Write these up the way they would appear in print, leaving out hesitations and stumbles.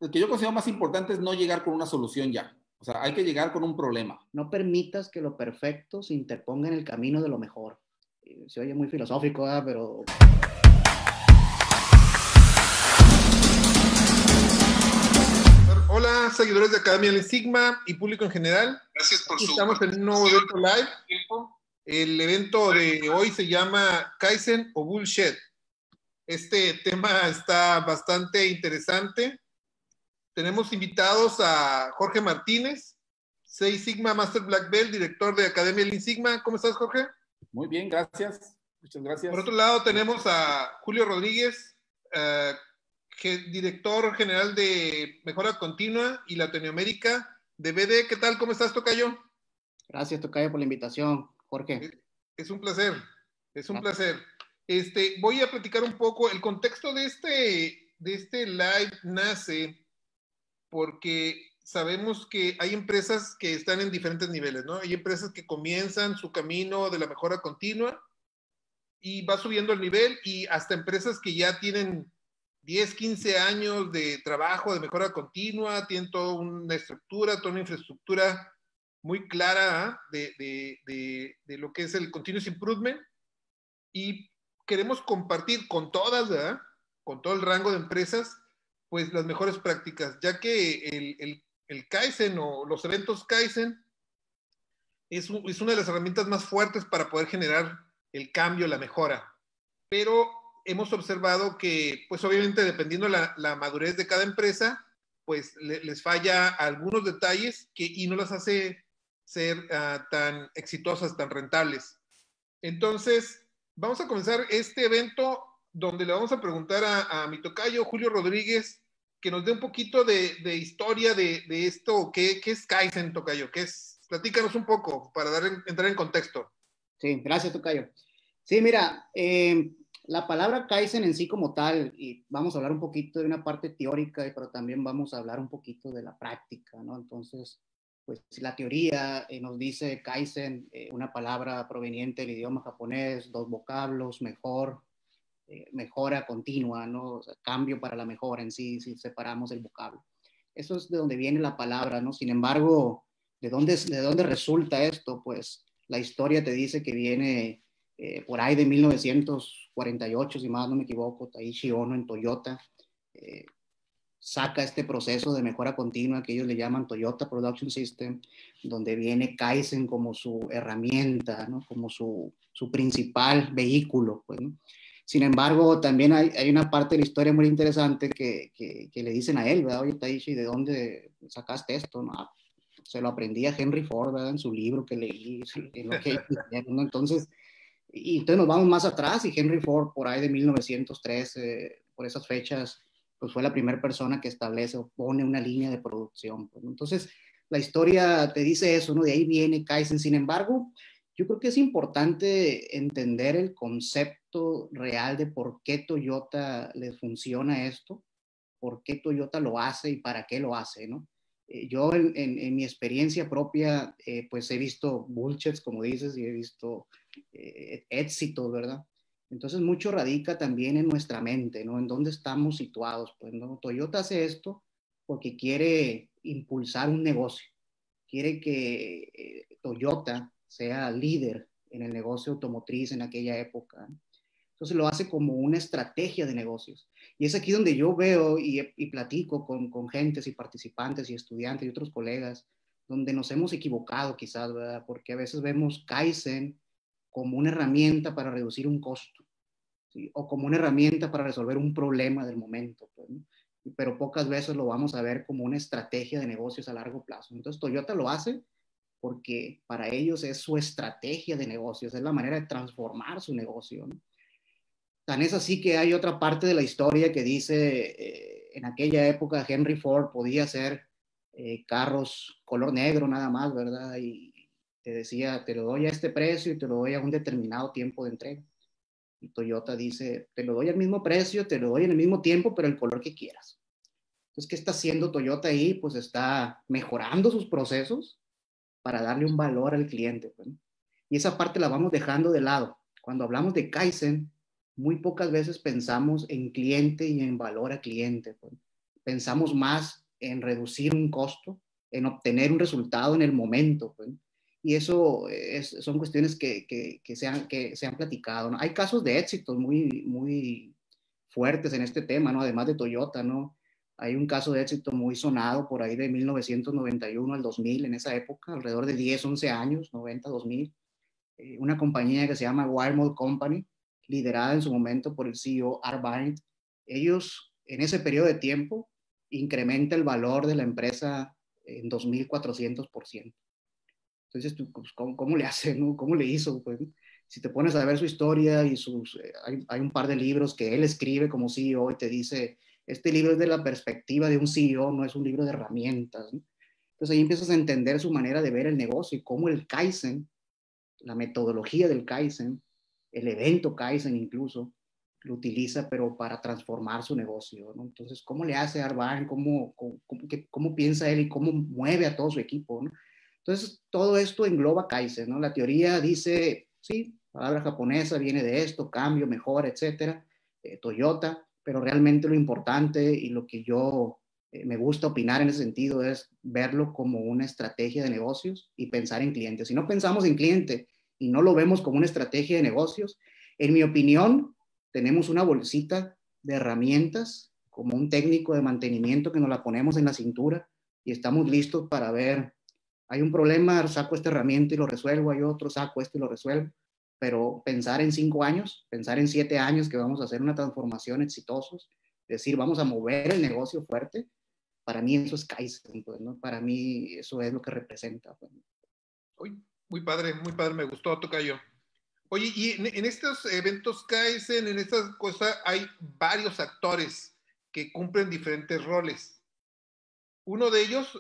el que yo considero más importante es no llegar con una solución ya. O sea, hay que llegar con un problema. No permitas que lo perfecto se interponga en el camino de lo mejor. Se oye muy filosófico, ¿verdad? Pero... Hola, seguidores de Academia Lean Sigma y público en general. Gracias por su Estamos en un nuevo evento live. El evento de hoy se llama Kaizen o Bullshit. Este tema está bastante interesante. Tenemos invitados a Jorge Martínez, Six Sigma Master Black Belt, director de Academia Lean Sigma. ¿Cómo estás, Jorge? Muy bien, gracias. Muchas gracias. Por otro lado, tenemos a Julio Rodríguez, director general de Mejora Continua y Latinoamérica de BD. ¿Qué tal? ¿Cómo estás, tocayo? Gracias, tocayo, por la invitación, Jorge. Es un placer, es un placer. Voy a platicar un poco. El contexto de este live nace porque sabemos que hay empresas que están en diferentes niveles, ¿no? Hay empresas que comienzan su camino de la mejora continua y va subiendo el nivel, y hasta empresas que ya tienen 10, 15 años de trabajo de mejora continua, tienen toda una estructura, toda una infraestructura muy clara de lo que es el continuous improvement, y queremos compartir con todas, ¿verdad? Con todo el rango de empresas, pues las mejores prácticas, ya que el Kaizen o los eventos Kaizen es una de las herramientas más fuertes para poder generar el cambio, la mejora. Pero hemos observado que, pues obviamente dependiendo la madurez de cada empresa, pues les falla algunos detalles y no las hace ser tan exitosas, tan rentables. Entonces, vamos a comenzar este evento donde le vamos a preguntar a mi tocayo, Julio Rodríguez, que nos dé un poquito de historia de esto. ¿Qué es Kaizen, tocayo? ¿Qué es? Platícanos un poco para entrar en contexto. Sí, gracias, tocayo. Sí, mira, la palabra Kaizen en sí como tal, y vamos a hablar un poquito de una parte teórica, pero también vamos a hablar un poquito de la práctica, ¿no? Entonces, pues la teoría nos dice Kaizen, una palabra proveniente del idioma japonés, dos vocablos, mejor, mejora continua, ¿no? O sea, cambio para la mejora en sí, si separamos el vocablo. Eso es de donde viene la palabra, ¿no? Sin embargo, ¿de dónde resulta esto? Pues la historia te dice que viene por ahí de 1948, si más no me equivoco. Taiichi Ohno en Toyota saca este proceso de mejora continua que ellos le llaman Toyota Production System, donde viene Kaizen como su herramienta, ¿no? Como su principal vehículo, pues, ¿no? Sin embargo, también hay una parte de la historia muy interesante que le dicen a él, ¿verdad? Oye, Taiichi, ¿de dónde sacaste esto? No, se lo aprendí a Henry Ford, ¿verdad? En su libro que leí, en lo que ¿no? Entonces nos vamos más atrás, y Henry Ford por ahí de 1903, por esas fechas, pues fue la primera persona que establece o pone una línea de producción, pues, ¿no? Entonces, la historia te dice eso, ¿no? De ahí viene Kaizen. Sin embargo, yo creo que es importante entender el concepto real de por qué Toyota le funciona esto, por qué Toyota lo hace y para qué lo hace, ¿no? Yo en mi experiencia propia, pues he visto bullshits, como dices, y he visto éxitos, ¿verdad? Entonces mucho radica también en nuestra mente, ¿no? En dónde estamos situados, pues, ¿no? Toyota hace esto porque quiere impulsar un negocio, quiere que Toyota sea líder en el negocio automotriz en aquella época, ¿no? Entonces lo hace como una estrategia de negocios. Y es aquí donde yo veo y platico con gentes y participantes y estudiantes y otros colegas, donde nos hemos equivocado quizás, ¿verdad? Porque a veces vemos Kaizen como una herramienta para reducir un costo, ¿sí? O como una herramienta para resolver un problema del momento, pues, ¿no? Pero pocas veces lo vamos a ver como una estrategia de negocios a largo plazo. Entonces Toyota lo hace porque para ellos es su estrategia de negocios, es la manera de transformar su negocio, ¿no? Tan es así que hay otra parte de la historia que dice, en aquella época Henry Ford podía hacer carros color negro nada más, ¿verdad? Y te decía, te lo doy a este precio y te lo doy a un determinado tiempo de entrega. Y Toyota dice, te lo doy al mismo precio, te lo doy en el mismo tiempo, pero el color que quieras. Entonces, ¿qué está haciendo Toyota ahí? Pues está mejorando sus procesos para darle un valor al cliente, pues, ¿no? Y esa parte la vamos dejando de lado. Cuando hablamos de Kaizen, muy pocas veces pensamos en cliente y en valor a cliente, pues. pensamos más en reducir un costo, en obtener un resultado en el momento, pues. Y eso son cuestiones que se han platicado, ¿no? Hay casos de éxitos muy, muy fuertes en este tema, ¿no? Además de Toyota, ¿no? Hay un caso de éxito muy sonado por ahí de 1991 al 2000, en esa época, alrededor de 10, 11 años, 90, 2000. Una compañía que se llama Wiremold Company, liderada en su momento por el CEO Art Bryant. Ellos, en ese periodo de tiempo, incrementa el valor de la empresa en 2.400%. Entonces, pues, ¿cómo le hace, no? ¿Cómo le hizo? Pues, si te pones a ver su historia y hay un par de libros que él escribe como CEO y te dice, este libro es de la perspectiva de un CEO, no es un libro de herramientas, ¿no? Entonces ahí empiezas a entender su manera de ver el negocio y cómo el Kaizen, la metodología del Kaizen, el evento Kaizen incluso, lo utiliza, pero para transformar su negocio, ¿no? Entonces, ¿cómo le hace Arban? ¿Cómo piensa él y cómo mueve a todo su equipo, ¿no? Entonces, todo esto engloba Kaizen, ¿no? La teoría dice, sí, palabra japonesa, viene de esto, cambio, mejora, etcétera, Toyota, pero realmente lo importante y lo que yo me gusta opinar en ese sentido es verlo como una estrategia de negocios y pensar en clientes. Si no pensamos en cliente y no lo vemos como una estrategia de negocios, en mi opinión, tenemos una bolsita de herramientas como un técnico de mantenimiento que nos la ponemos en la cintura y estamos listos para ver, hay un problema, saco esta herramienta y lo resuelvo, hay otro, saco esto y lo resuelvo, pero pensar en 5 años, pensar en 7 años que vamos a hacer una transformación exitosos, decir, vamos a mover el negocio fuerte, para mí eso es Kaizen, pues, ¿no? Para mí eso es lo que representa. Pues. Uy, muy padre, me gustó, tocayo. Oye, y en estos eventos Kaizen, en estas cosas, hay varios actores que cumplen diferentes roles. Uno de ellos,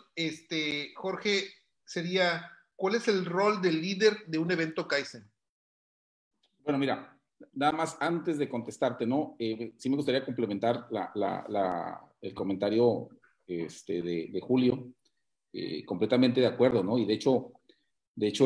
Jorge, sería, ¿cuál es el rol del líder de un evento Kaizen? Bueno, mira, nada más antes de contestarte, ¿no? Sí me gustaría complementar el comentario de Julio. Completamente de acuerdo, ¿no? Y de hecho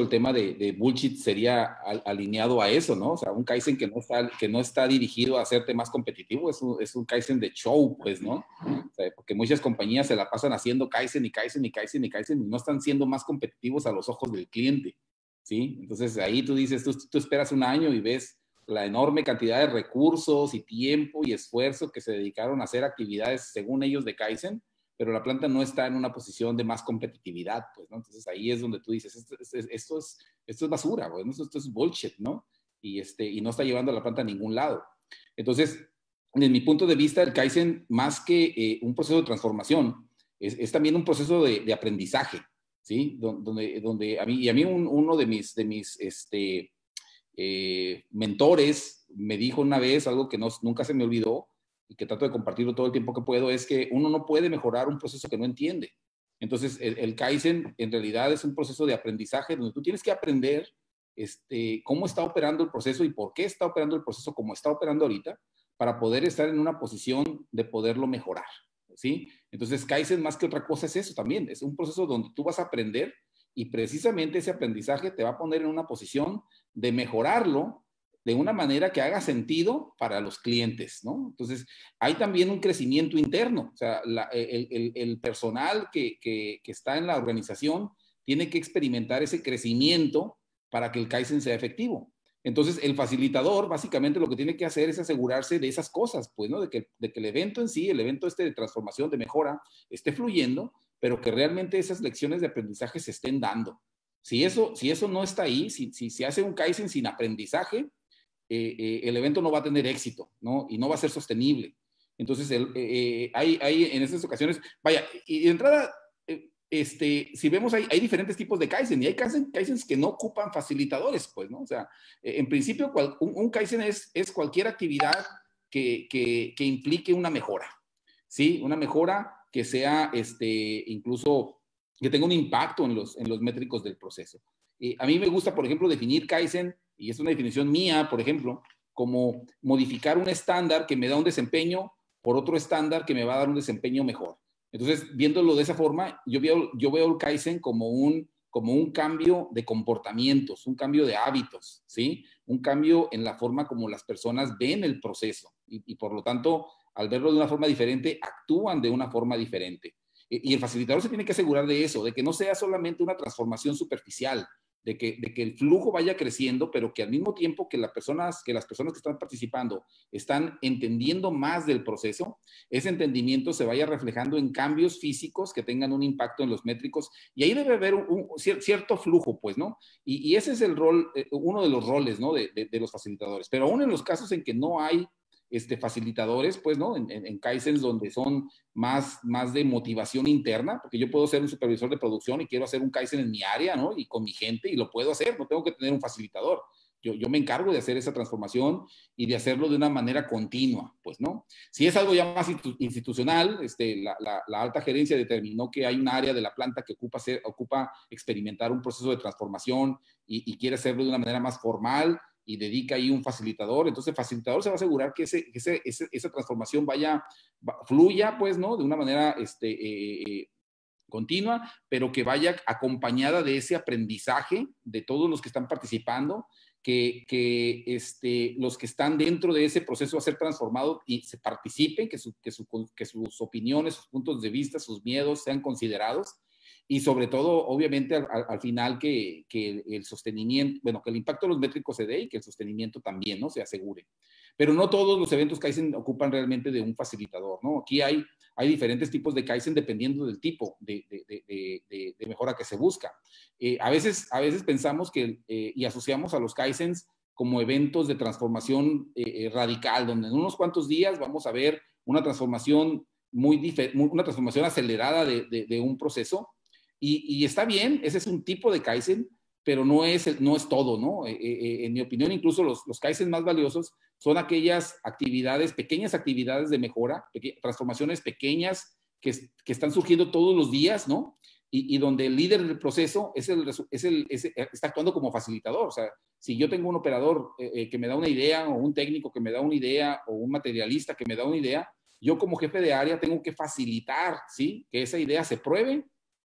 el tema de bullshit sería alineado a eso, ¿no? O sea, un Kaizen que no está dirigido a hacerte más competitivo, es un Kaizen de show, pues, ¿no? O sea, porque muchas compañías se la pasan haciendo Kaizen y Kaizen y Kaizen y Kaizen y no están siendo más competitivos a los ojos del cliente, ¿sí? Entonces ahí tú dices, tú esperas un año y ves la enorme cantidad de recursos y tiempo y esfuerzo que se dedicaron a hacer actividades según ellos de Kaizen, pero la planta no está en una posición de más competitividad, pues, ¿no? Entonces ahí es donde tú dices, esto es basura, güey, esto es bullshit, ¿no? Y no está llevando a la planta a ningún lado. Entonces, desde mi punto de vista, el Kaizen, más que un proceso de transformación, es también un proceso de aprendizaje, ¿sí? Donde a mí uno de mis mentores me dijo una vez algo que nunca se me olvidó, y que trato de compartirlo todo el tiempo que puedo, es que uno no puede mejorar un proceso que no entiende. Entonces, el Kaizen en realidad es un proceso de aprendizaje donde tú tienes que aprender cómo está operando el proceso y por qué está operando el proceso como está operando ahorita, para poder estar en una posición de poderlo mejorar, ¿sí? Entonces, Kaizen más que otra cosa es eso también, es un proceso donde tú vas a aprender y precisamente ese aprendizaje te va a poner en una posición de mejorarlo de una manera que haga sentido para los clientes, ¿no? Entonces, hay también un crecimiento interno, o sea, el personal que está en la organización tiene que experimentar ese crecimiento para que el Kaizen sea efectivo. Entonces, el facilitador básicamente lo que tiene que hacer es asegurarse de esas cosas, pues, ¿no? De que el evento en sí, el evento de transformación, de mejora, esté fluyendo, pero que realmente esas lecciones de aprendizaje se estén dando. Si eso no está ahí, si se hace un Kaizen sin aprendizaje, el evento no va a tener éxito, ¿no? Y no va a ser sostenible. Entonces, hay en esas ocasiones, vaya, y de entrada, si vemos, hay diferentes tipos de Kaizen, y hay Kaizens que no ocupan facilitadores, pues, ¿no? O sea, en principio, un Kaizen es cualquier actividad que implique una mejora, ¿sí? Una mejora que sea, incluso, que tenga un impacto en los métricos del proceso. A mí me gusta, por ejemplo, definir Kaizen, y es una definición mía, por ejemplo, como modificar un estándar que me da un desempeño por otro estándar que me va a dar un desempeño mejor. Entonces, viéndolo de esa forma, yo veo el Kaizen como un cambio de comportamientos, un cambio de hábitos, ¿sí? Un cambio en la forma como las personas ven el proceso y por lo tanto al verlo de una forma diferente, actúan de una forma diferente. Y el facilitador se tiene que asegurar de eso, de que no sea solamente una transformación superficial, de que el flujo vaya creciendo, pero que al mismo tiempo que las personas que están participando están entendiendo más del proceso, ese entendimiento se vaya reflejando en cambios físicos que tengan un impacto en los métricos, y ahí debe haber un cierto flujo, pues, ¿no? Y ese es el rol, uno de los roles, ¿no? De los facilitadores. Pero aún en los casos en que no hay facilitadores, pues, ¿no? En Kaizens donde son más de motivación interna, porque yo puedo ser un supervisor de producción y quiero hacer un Kaizen en mi área, ¿no? Y con mi gente, y lo puedo hacer, no tengo que tener un facilitador. Yo me encargo de hacer esa transformación y de hacerlo de una manera continua, pues, ¿no? Si es algo ya más institucional, la alta gerencia determinó que hay un área de la planta que ocupa experimentar un proceso de transformación y quiere hacerlo de una manera más formal, y dedica ahí un facilitador. Entonces el facilitador se va a asegurar que esa transformación fluya, pues, ¿no? De una manera continua, pero que vaya acompañada de ese aprendizaje de todos los que están participando, que los que están dentro de ese proceso a ser transformado y se participen, que sus opiniones, sus puntos de vista, sus miedos sean considerados. Y sobre todo, obviamente, al final que el sostenimiento, bueno, que el impacto de los métricos se dé y que el sostenimiento también, ¿no? Se asegure. Pero no todos los eventos Kaizen ocupan realmente de un facilitador, ¿no? Aquí hay diferentes tipos de Kaizen dependiendo del tipo de mejora que se busca. A veces pensamos y asociamos a los Kaizens como eventos de transformación radical, donde en unos cuantos días vamos a ver una transformación una transformación acelerada de un proceso. Y está bien, ese es un tipo de Kaizen, pero no es todo, ¿no? En mi opinión, incluso los Kaizen más valiosos son aquellas pequeñas actividades de mejora, transformaciones pequeñas que están surgiendo todos los días, ¿no? Y donde el líder del proceso está actuando como facilitador. O sea, si yo tengo un operador que me da una idea, o un técnico que me da una idea, o un materialista que me da una idea, yo como jefe de área tengo que facilitar, ¿sí? Que esa idea se pruebe,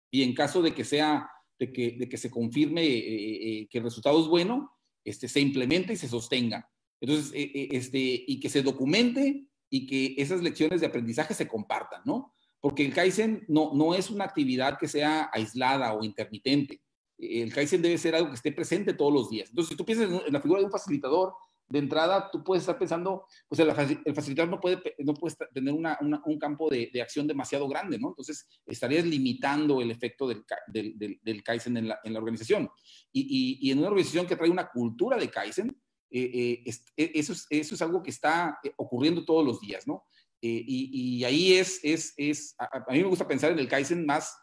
y en caso de que se confirme que el resultado es bueno, se implemente y se sostenga. Entonces, y que se documente y que esas lecciones de aprendizaje se compartan, ¿no? Porque el Kaizen no es una actividad que sea aislada o intermitente. El Kaizen debe ser algo que esté presente todos los días. Entonces, si tú piensas en la figura de un facilitador, de entrada tú puedes estar pensando, pues el facilitador no puede tener un campo de acción demasiado grande, ¿no? Entonces estarías limitando el efecto del Kaizen en la organización. Y en una organización que trae una cultura de Kaizen, eso es algo que está ocurriendo todos los días, ¿no? Y ahí a mí me gusta pensar en el Kaizen más,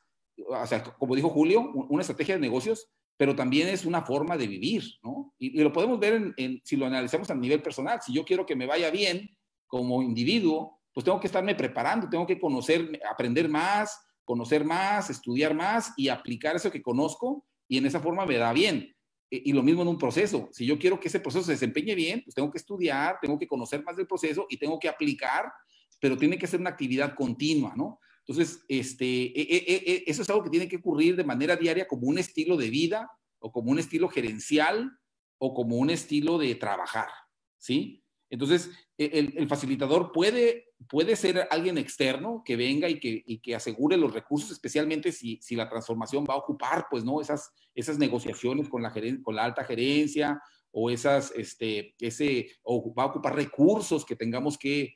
o sea, como dijo Julio, una estrategia de negocios, pero también es una forma de vivir, ¿no? Y lo podemos ver si lo analizamos a nivel personal. Si yo quiero que me vaya bien como individuo, pues tengo que estarme preparando, tengo que aprender más, conocer más, estudiar más y aplicar eso que conozco, y en esa forma me da bien. Y lo mismo en un proceso. Si yo quiero que ese proceso se desempeñe bien, pues tengo que estudiar, tengo que conocer más del proceso y tengo que aplicar, pero tiene que ser una actividad continua, ¿no? Entonces, eso es algo que tiene que ocurrir de manera diaria como un estilo de vida, o como un estilo gerencial, o como un estilo de trabajar, ¿sí? Entonces, el facilitador puede ser alguien externo que venga y que asegure los recursos, especialmente si la transformación va a ocupar, pues, ¿no? Esas negociaciones con la alta gerencia, o o va a ocupar recursos que tengamos que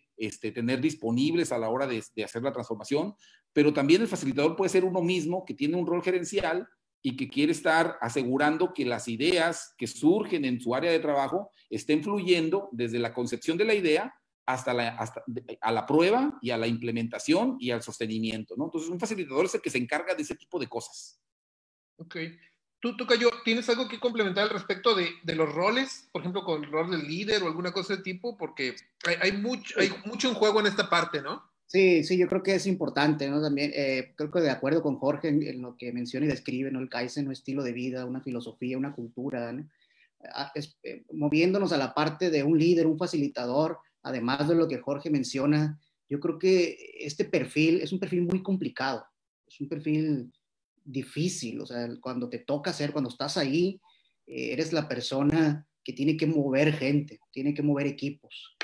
tener disponibles a la hora de hacer la transformación. Pero también el facilitador puede ser uno mismo que tiene un rol gerencial y que quiere estar asegurando que las ideas que surgen en su área de trabajo estén fluyendo desde la concepción de la idea hasta a la prueba y a la implementación y al sostenimiento, ¿no? Entonces, un facilitador es el que se encarga de ese tipo de cosas. Ok. Tú, Cayo, ¿tienes algo que complementar al respecto de los roles? Por ejemplo, con el rol del líder o alguna cosa de tipo, porque hay mucho en juego en esta parte, ¿no? Sí, sí, yo creo que es importante, ¿no? También creo que de acuerdo con Jorge en lo que menciona y describe, ¿no? El Kaizen, un estilo de vida, una filosofía, una cultura, ¿no? Moviéndonos a la parte de un líder, un facilitador, además de lo que Jorge menciona, yo creo que este perfil es un perfil muy complicado, es un perfil difícil, o sea, cuando te toca hacer, cuando estás ahí, eres la persona que tiene que mover gente, tiene que mover equipos,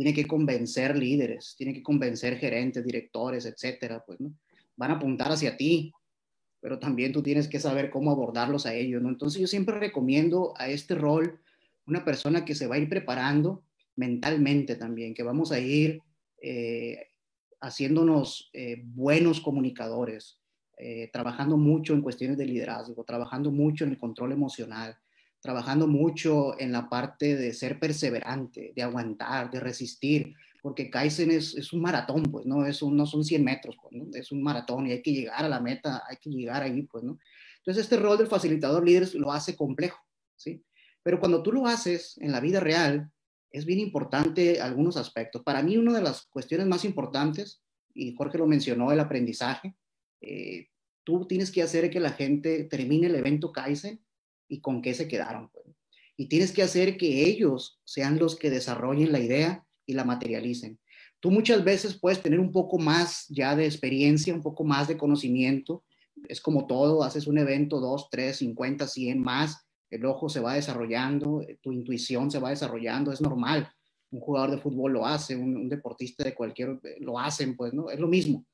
tiene que convencer líderes, tiene que convencer gerentes, directores, etcétera, pues, ¿no? Van a apuntar hacia ti, pero también tú tienes que saber cómo abordarlos a ellos, ¿no? Entonces yo siempre recomiendo a este rol una persona que se va a ir preparando mentalmente también, que vamos a ir haciéndonos buenos comunicadores, trabajando mucho en cuestiones de liderazgo, trabajando mucho en el control emocional, trabajando mucho en la parte de ser perseverante, de aguantar, de resistir, porque Kaizen es un maratón, pues, ¿no? No son 100 metros, pues, ¿no? Es un maratón y hay que llegar a la meta, hay que llegar ahí, pues, ¿no? Entonces, este rol del facilitador líder lo hace complejo, ¿sí? Pero cuando tú lo haces en la vida real, es bien importante algunos aspectos. Para mí, una de las cuestiones más importantes, y Jorge lo mencionó, el aprendizaje. Tú tienes que hacer que la gente termine el evento Kaizen y con qué se quedaron, pues. Y tienes que hacer que ellos sean los que desarrollen la idea y la materialicen. Tú muchas veces puedes tener un poco más ya de experiencia, un poco más de conocimiento. Es como todo, haces un evento, 2, 3, 50, 100 más, el ojo se va desarrollando, tu intuición se va desarrollando, es normal. Un jugador de fútbol lo hace, un deportista de cualquier, lo hacen, pues, ¿no? Es lo mismo.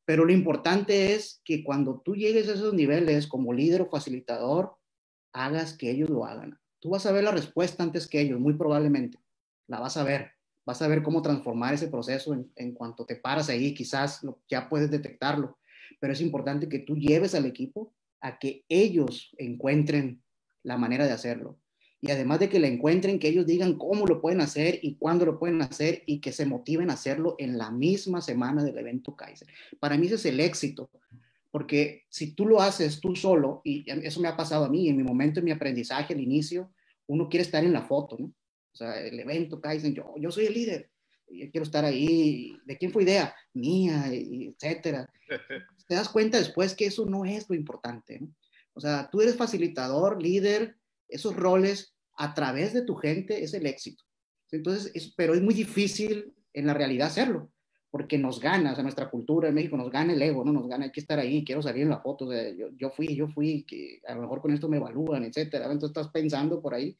Pero lo importante es que cuando tú llegues a esos niveles como líder o facilitador, hagas que ellos lo hagan. Tú vas a ver la respuesta antes que ellos, muy probablemente. La vas a ver. Vas a ver cómo transformar ese proceso en cuanto te paras ahí, quizás ya puedes detectarlo. Pero es importante que tú lleves al equipo a que ellos encuentren la manera de hacerlo. Y además de que la encuentren, que ellos digan cómo lo pueden hacer y cuándo lo pueden hacer y que se motiven a hacerlo en la misma semana del evento Kaizen. Para mí ese es el éxito, porque si tú lo haces tú solo, y eso me ha pasado a mí, en mi momento, en mi aprendizaje, al inicio, uno quiere estar en la foto, ¿no? O sea, el evento Kaizen, yo soy el líder, yo quiero estar ahí, ¿de quién fue idea? Mía, etcétera. Te das cuenta después que eso no es lo importante, ¿no? O sea, tú eres facilitador, líder, esos roles a través de tu gente es el éxito. Entonces, pero es muy difícil en la realidad hacerlo, porque nos gana, o sea, nuestra cultura en México nos gana el ego, ¿no? Nos gana, hay que estar ahí, quiero salir en la foto, o sea, yo fui, que a lo mejor con esto me evalúan, etcétera. Entonces estás pensando por ahí.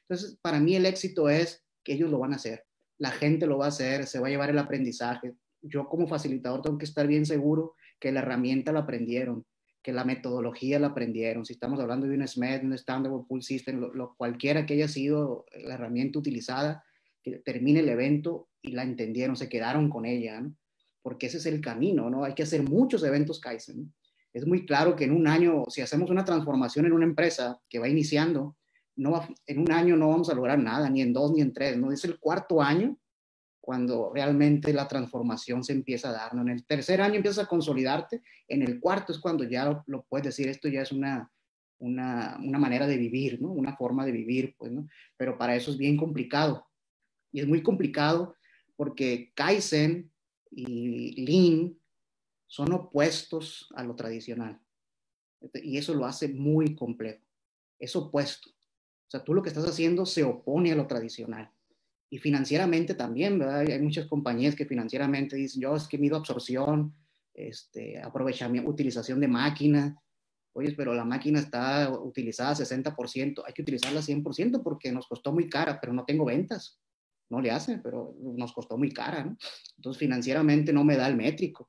Entonces, para mí el éxito es que ellos lo van a hacer, la gente lo va a hacer, se va a llevar el aprendizaje. Yo como facilitador tengo que estar bien seguro que la herramienta la aprendieron, que la metodología la aprendieron. Si estamos hablando de un SMED, un Standard Pool System, cualquiera que haya sido la herramienta utilizada, que termine el evento y la entendieron, se quedaron con ella, ¿no? Porque ese es el camino, ¿no? Hay que hacer muchos eventos Kaizen, ¿no? Es muy claro que en un año, si hacemos una transformación en una empresa que va iniciando, en un año no vamos a lograr nada, ni en 2 ni en 3, ¿no? Es el cuarto año cuando realmente la transformación se empieza a dar, ¿no? En el tercer año empiezas a consolidarte, en el cuarto es cuando ya lo puedes decir, esto ya es una manera de vivir, ¿no? Una forma de vivir, pues, ¿no? Pero para eso es bien complicado. Y es muy complicado porque Kaizen y Lean son opuestos a lo tradicional. Y eso lo hace muy complejo. Es opuesto. O sea, tú lo que estás haciendo se opone a lo tradicional. Y financieramente también, ¿verdad? Hay muchas compañías que financieramente dicen, yo es que mido absorción, aprovechamiento, utilización de máquina. Oye, pero la máquina está utilizada 60%, hay que utilizarla 100% porque nos costó muy cara, pero no tengo ventas. No le hace, pero nos costó muy cara, ¿no? Entonces financieramente no me da el métrico.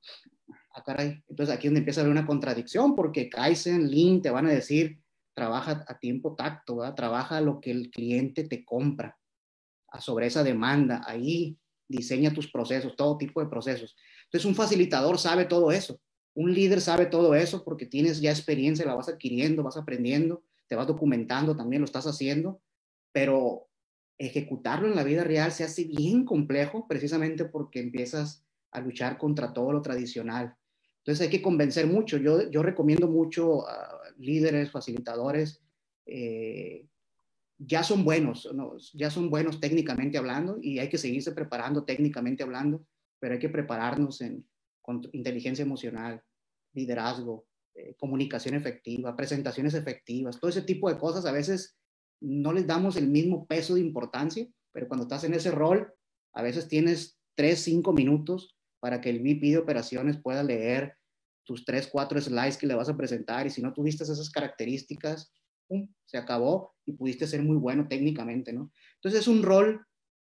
Ah, caray. Entonces aquí es donde empieza a haber una contradicción porque Kaizen, Lean te van a decir, trabaja a tiempo tacto, ¿verdad? Trabaja lo que el cliente te compra sobre esa demanda. Ahí diseña tus procesos, todo tipo de procesos. Entonces un facilitador sabe todo eso. Un líder sabe todo eso porque tienes ya experiencia, la vas adquiriendo, vas aprendiendo, te vas documentando, también lo estás haciendo, pero ejecutarlo en la vida real se hace bien complejo precisamente porque empiezas a luchar contra todo lo tradicional. Entonces hay que convencer mucho. Yo recomiendo mucho a líderes, facilitadores, ya son buenos, ¿no? Ya son buenos técnicamente hablando y hay que seguirse preparando técnicamente hablando, pero hay que prepararnos con inteligencia emocional, liderazgo, comunicación efectiva, presentaciones efectivas, todo ese tipo de cosas a veces no les damos el mismo peso de importancia, pero cuando estás en ese rol, a veces tienes 3, 5 minutos para que el VP de operaciones pueda leer tus 3, 4 slides que le vas a presentar y si no tuviste esas características, ¡pum!, se acabó y pudiste ser muy bueno técnicamente, ¿no? Entonces es un rol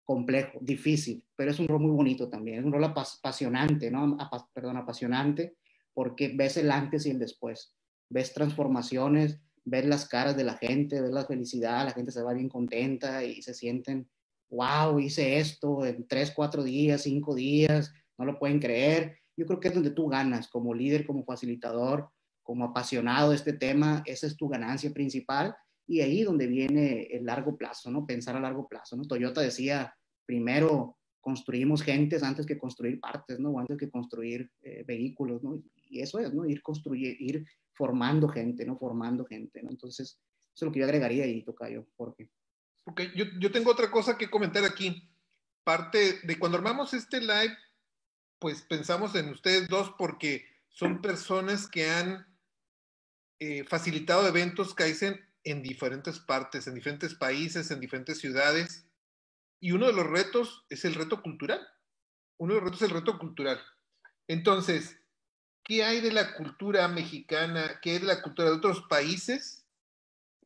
complejo, difícil, pero es un rol muy bonito también, es un rol apasionante, ¿no? Apasionante, porque ves el antes y el después, ves transformaciones, ves las caras de la gente, ves la felicidad, la gente se va bien contenta y se sienten, wow, hice esto en 3, 4 días, 5 días, no lo pueden creer. Yo creo que es donde tú ganas como líder, como facilitador, como apasionado de este tema, esa es tu ganancia principal. Y ahí donde viene el largo plazo, ¿no? Pensar a largo plazo, ¿no? Toyota decía, primero construimos gentes antes que construir partes, ¿no? O antes que construir vehículos, ¿no? Y eso es, ¿no? Ir formando gente, ¿no? Formando gente, ¿no? Entonces, eso es lo que yo agregaría ahí, tocayo, Jorge. Ok, yo tengo otra cosa que comentar aquí. Parte de cuando armamos este live, pues pensamos en ustedes dos porque son personas que han facilitado eventos Kaizen en diferentes partes, en diferentes países, en diferentes ciudades. Y uno de los retos es el reto cultural. Uno de los retos es el reto cultural. Entonces, ¿qué hay de la cultura mexicana? ¿Qué hay de la cultura de otros países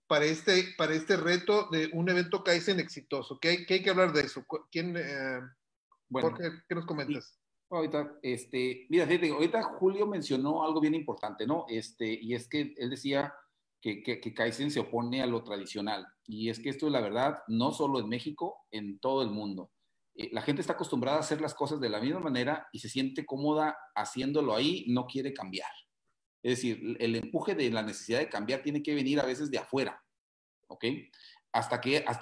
para este reto de un evento Kaizen exitoso? ¿Qué hay que hablar de eso? ¿Quién, Bueno, Jorge, qué nos comentas? ahorita, mira, fíjate, ahorita Julio mencionó algo bien importante, ¿no? Y es que él decía que Kaizen se opone a lo tradicional. Y es que esto, la verdad, no solo en México, en todo el mundo. La gente está acostumbrada a hacer las cosas de la misma manera y se siente cómoda haciéndolo ahí, no quiere cambiar. Es decir, el empuje de la necesidad de cambiar tiene que venir a veces de afuera, ¿ok? Hasta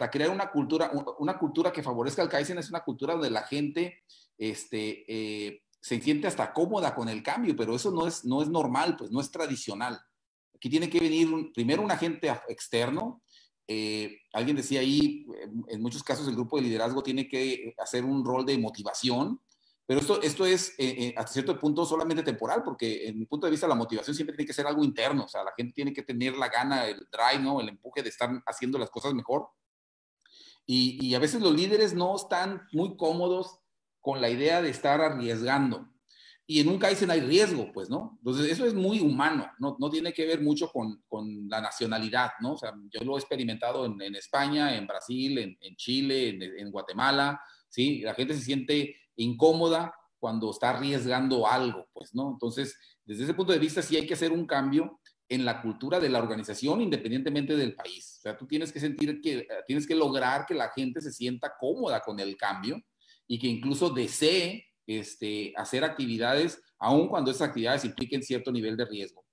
crear una cultura que favorezca al Kaizen es una cultura donde la gente se siente hasta cómoda con el cambio, pero eso no es normal, pues no es tradicional. Aquí tiene que venir primero un agente externo. Alguien decía ahí, en muchos casos el grupo de liderazgo tiene que hacer un rol de motivación, pero esto es hasta cierto punto solamente temporal, porque en mi punto de vista la motivación siempre tiene que ser algo interno, o sea, la gente tiene que tener la gana, el drive, ¿no? El empuje de estar haciendo las cosas mejor. Y a veces los líderes no están muy cómodos con la idea de estar arriesgando. Y en un Kaizen hay riesgo, pues, ¿no? Entonces, eso es muy humano, no tiene que ver mucho con la nacionalidad, ¿no? O sea, yo lo he experimentado en España, en Brasil, en Chile, en Guatemala, ¿sí? La gente se siente incómoda cuando está arriesgando algo, pues, ¿no? Entonces, desde ese punto de vista, sí hay que hacer un cambio en la cultura de la organización independientemente del país. O sea, tú tienes que sentir tienes que lograr que la gente se sienta cómoda con el cambio y que incluso desee hacer actividades, aun cuando esas actividades impliquen cierto nivel de riesgo.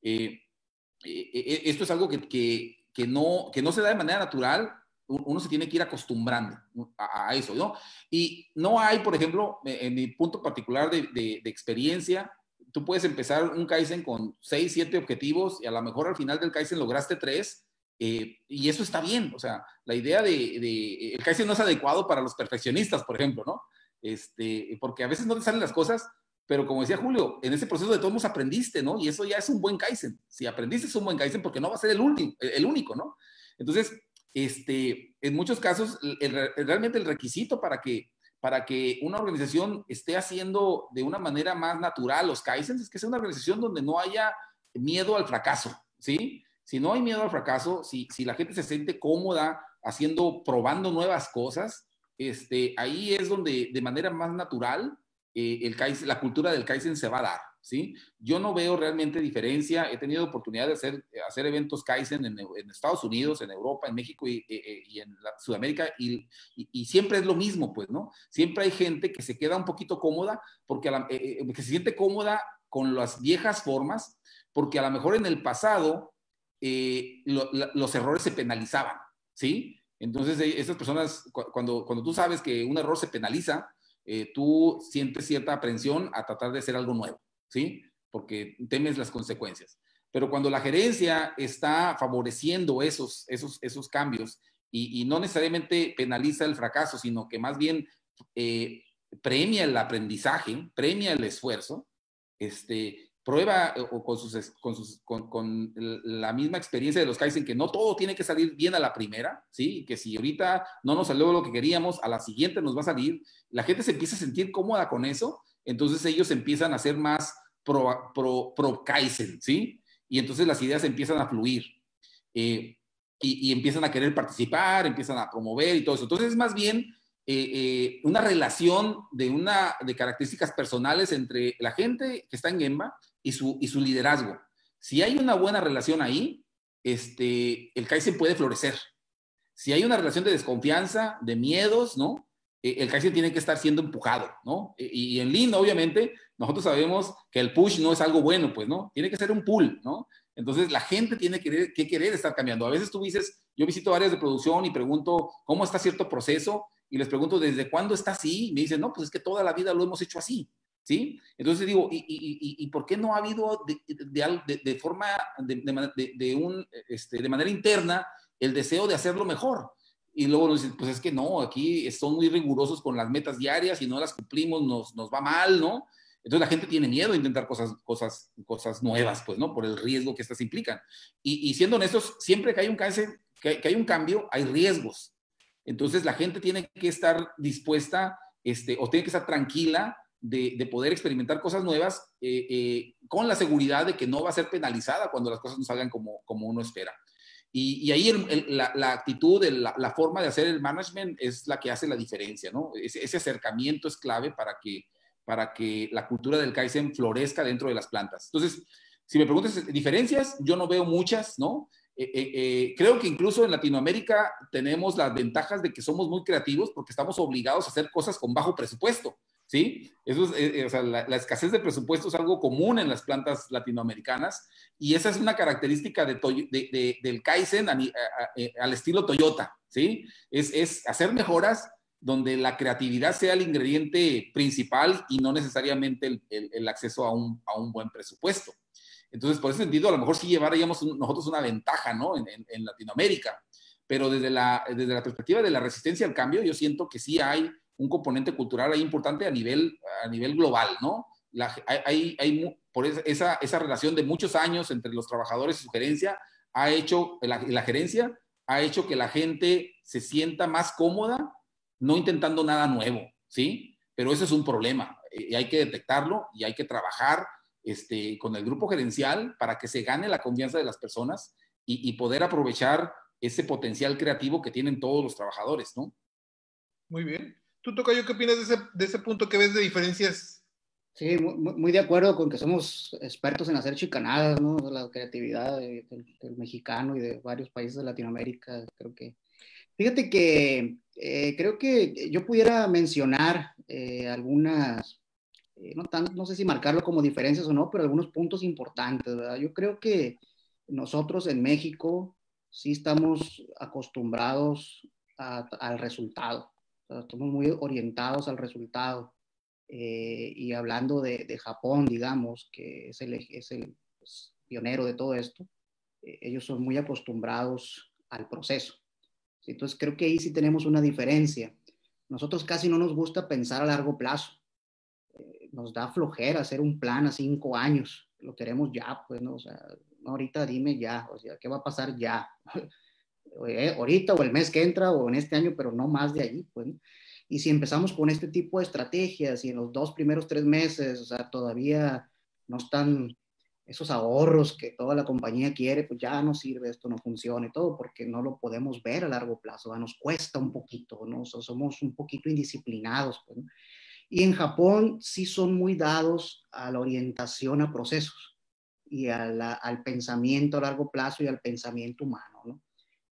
Esto es algo que no se da de manera natural, uno se tiene que ir acostumbrando a eso, ¿no? Y no hay, por ejemplo, en mi punto particular de experiencia, tú puedes empezar un Kaizen con 6, 7 objetivos y a lo mejor al final del Kaizen lograste 3, y eso está bien. O sea, la idea el Kaizen no es adecuado para los perfeccionistas, por ejemplo, ¿no? Porque a veces no te salen las cosas, pero como decía Julio, en ese proceso de todos nos aprendiste, ¿no? Y eso ya es un buen Kaizen. Si aprendiste es un buen Kaizen porque no va a ser el único, ¿no? Entonces, en muchos casos, realmente el requisito para que una organización esté haciendo de una manera más natural los Kaizens es que sea una organización donde no haya miedo al fracaso, ¿sí? Si no hay miedo al fracaso, si la gente se siente cómoda probando nuevas cosas, ahí es donde de manera más natural la cultura del Kaizen se va a dar, ¿sí? Yo no veo realmente diferencia. He tenido oportunidad de hacer eventos Kaizen en Estados Unidos, en Europa, en México y en Sudamérica y siempre es lo mismo, pues, ¿no? Siempre hay gente que se queda un poquito cómoda que se siente cómoda con las viejas formas porque a lo mejor en el pasado los errores se penalizaban, ¿sí? Entonces, estas personas, cuando tú sabes que un error se penaliza, tú sientes cierta aprensión a tratar de hacer algo nuevo, ¿sí? Porque temes las consecuencias. Pero cuando la gerencia está favoreciendo esos cambios y no necesariamente penaliza el fracaso, sino que más bien premia el aprendizaje, premia el esfuerzo, prueba con la misma experiencia de los Kaizen que no todo tiene que salir bien a la primera, ¿sí? Que si ahorita no nos salió lo que queríamos, a la siguiente nos va a salir. La gente se empieza a sentir cómoda con eso, entonces ellos empiezan a ser más pro Kaizen, ¿sí? Y entonces las ideas empiezan a fluir y empiezan a querer participar, empiezan a promover y todo eso. Entonces es más bien una relación de características personales entre la gente que está en Gemba y su liderazgo. Si hay una buena relación ahí, el Kaizen puede florecer. Si hay una relación de desconfianza, de miedos, ¿no? El Kaizen tiene que estar siendo empujado, ¿no? Y en Lean, obviamente, nosotros sabemos que el push no es algo bueno, pues, ¿no? Tiene que ser un pull, ¿no? Entonces, la gente tiene que querer estar cambiando. A veces tú dices, yo visito áreas de producción y pregunto cómo está cierto proceso, y les pregunto, ¿desde cuándo está así? Y me dicen, no, pues es que toda la vida lo hemos hecho así, ¿sí? Entonces digo, ¿y por qué no ha habido de forma, de manera interna el deseo de hacerlo mejor? Y luego nos dicen, pues es que no, aquí son muy rigurosos con las metas diarias y no las cumplimos, nos va mal, ¿no? Entonces la gente tiene miedo a intentar cosas nuevas, pues, ¿no? Por el riesgo que estas implican. Y siendo honestos, siempre que hay que hay un cambio, hay riesgos. Entonces la gente tiene que estar dispuesta, o tiene que estar tranquila de poder experimentar cosas nuevas con la seguridad de que no va a ser penalizada cuando las cosas no salgan como uno espera. Y ahí la actitud, la forma de hacer el management es la que hace la diferencia, ¿no? Ese acercamiento es clave para que la cultura del Kaizen florezca dentro de las plantas. Entonces, si me preguntas diferencias, yo no veo muchas, ¿no? Creo que incluso en Latinoamérica tenemos las ventajas de que somos muy creativos porque estamos obligados a hacer cosas con bajo presupuesto, ¿sí? Eso es, o sea, la escasez de presupuesto es algo común en las plantas latinoamericanas y esa es una característica del Kaizen al estilo Toyota, ¿sí? Es hacer mejoras donde la creatividad sea el ingrediente principal y no necesariamente el acceso a un buen presupuesto. Entonces, por ese sentido, a lo mejor sí llevaríamos nosotros una ventaja, ¿no? En Latinoamérica. Pero desde la perspectiva de la resistencia al cambio, yo siento que sí hay un componente cultural ahí importante a nivel global, ¿no? Por esa relación de muchos años entre los trabajadores y su gerencia, la gerencia ha hecho que la gente se sienta más cómoda, no intentando nada nuevo, ¿sí? Pero eso es un problema. Y hay que detectarlo y hay que trabajar con el grupo gerencial para que se gane la confianza de las personas y poder aprovechar ese potencial creativo que tienen todos los trabajadores, ¿no? Muy bien. ¿Tú, Tocayo, qué opinas de ese punto que ves de diferencias? Sí, muy de acuerdo con que somos expertos en hacer chicanadas, ¿no? La creatividad del mexicano y de varios países de Latinoamérica. Fíjate que creo que yo pudiera mencionar algunas, no sé si marcarlo como diferencias o no, pero algunos puntos importantes, ¿verdad? Yo creo que nosotros en México sí estamos acostumbrados al resultado. O sea, estamos muy orientados al resultado. Y hablando de Japón, digamos, que es el pues, pionero de todo esto, ellos son muy acostumbrados al proceso. ¿Sí? Entonces creo que ahí sí tenemos una diferencia. Nosotros casi no nos gusta pensar a largo plazo. Nos da flojera hacer un plan a 5 años. Lo queremos ya, pues, ¿no? O sea, no, ahorita dime ya, o sea, ¿qué va a pasar ya? Ahorita o el mes que entra o en este año, pero no más de ahí, pues, ¿no? Y si empezamos con este tipo de estrategias y en los 2 primeros 3 meses, o sea, todavía no están esos ahorros que toda la compañía quiere, pues ya no sirve, esto no funciona y todo, porque no lo podemos ver a largo plazo, ¿va? Nos cuesta un poquito, ¿no? O sea, somos un poquito indisciplinados, pues, ¿no? Y en Japón sí son muy dados a la orientación a procesos y al pensamiento a largo plazo y al pensamiento humano, ¿no?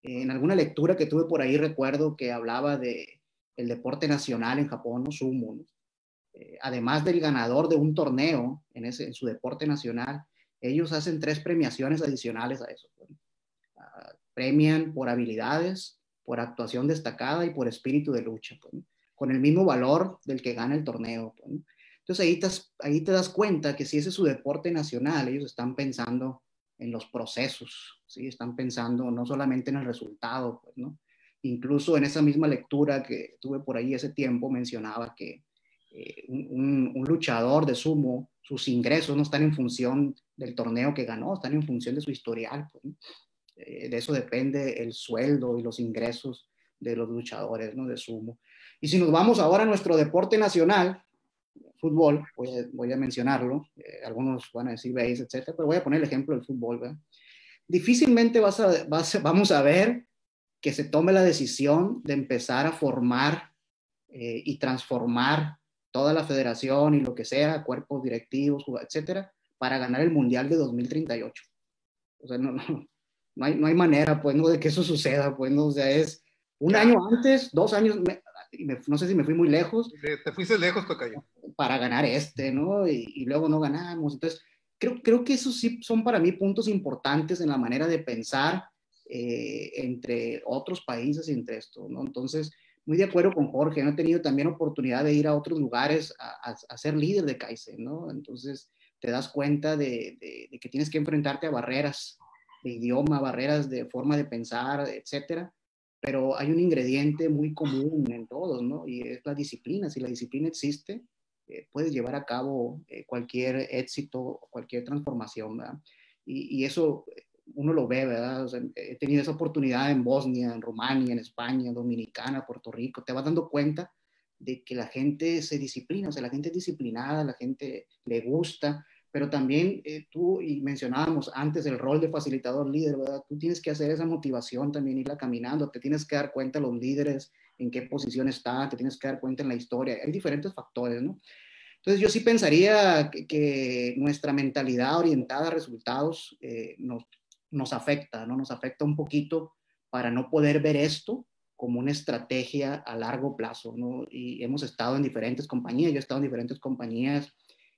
En alguna lectura que tuve por ahí recuerdo que hablaba de el deporte nacional en Japón, ¿no? Sumo, ¿no? Además del ganador de un torneo en su deporte nacional, ellos hacen 3 premiaciones adicionales a eso, ¿no? Premian por habilidades, por actuación destacada y por espíritu de lucha, pues, ¿no? Con el mismo valor del que gana el torneo, pues, ¿no? Entonces ahí te das cuenta que si ese es su deporte nacional, ellos están pensando en los procesos, ¿sí? Están pensando no solamente en el resultado, pues, ¿no? Incluso en esa misma lectura que tuve por ahí ese tiempo mencionaba que un luchador de sumo, sus ingresos no están en función del torneo que ganó, están en función de su historial, pues, ¿no? De eso depende el sueldo y los ingresos de los luchadores, ¿no? De sumo. Y si nos vamos ahora a nuestro deporte nacional, fútbol, voy a mencionarlo, algunos van a decir base, etcétera, pero voy a poner el ejemplo del fútbol, ¿verdad? Difícilmente vamos a ver que se tome la decisión de empezar a formar y transformar toda la federación y lo que sea, cuerpos directivos, etcétera, para ganar el Mundial de 2038. O sea, no hay manera, pues, ¿no? De que eso suceda, pues, ¿no? O sea, es un año antes, 2 años, no sé si me fui muy lejos. Te fuiste lejos, tocayo. Para ganar ¿no? Y luego no ganamos. Entonces, creo que esos sí son para mí puntos importantes en la manera de pensar entre otros países y entre esto, ¿no? Entonces, muy de acuerdo con Jorge, ¿no? He tenido también oportunidad de ir a otros lugares a ser líder de Kaizen, ¿no? Entonces, te das cuenta de que tienes que enfrentarte a barreras de idioma, barreras de forma de pensar, etcétera, pero hay un ingrediente muy común en todos, ¿no? Y es la disciplina. Si la disciplina existe, puedes llevar a cabo cualquier éxito, cualquier transformación, ¿verdad? Y eso uno lo ve, ¿verdad? O sea, he tenido esa oportunidad en Bosnia, en Rumania, en España, Dominicana, Puerto Rico. Te vas dando cuenta de que la gente se disciplina, o sea, la gente es disciplinada, la gente le gusta, pero también tú, y mencionábamos antes el rol de facilitador líder, ¿verdad? Tú tienes que hacer esa motivación también, irla caminando, te tienes que dar cuenta los líderes, en qué posición están, te tienes que dar cuenta en la historia, hay diferentes factores, ¿no? Entonces yo sí pensaría que nuestra mentalidad orientada a resultados nos afecta, ¿no? Nos afecta un poquito para no poder ver esto como una estrategia a largo plazo, ¿no? Y hemos estado en diferentes compañías, yo he estado en diferentes compañías,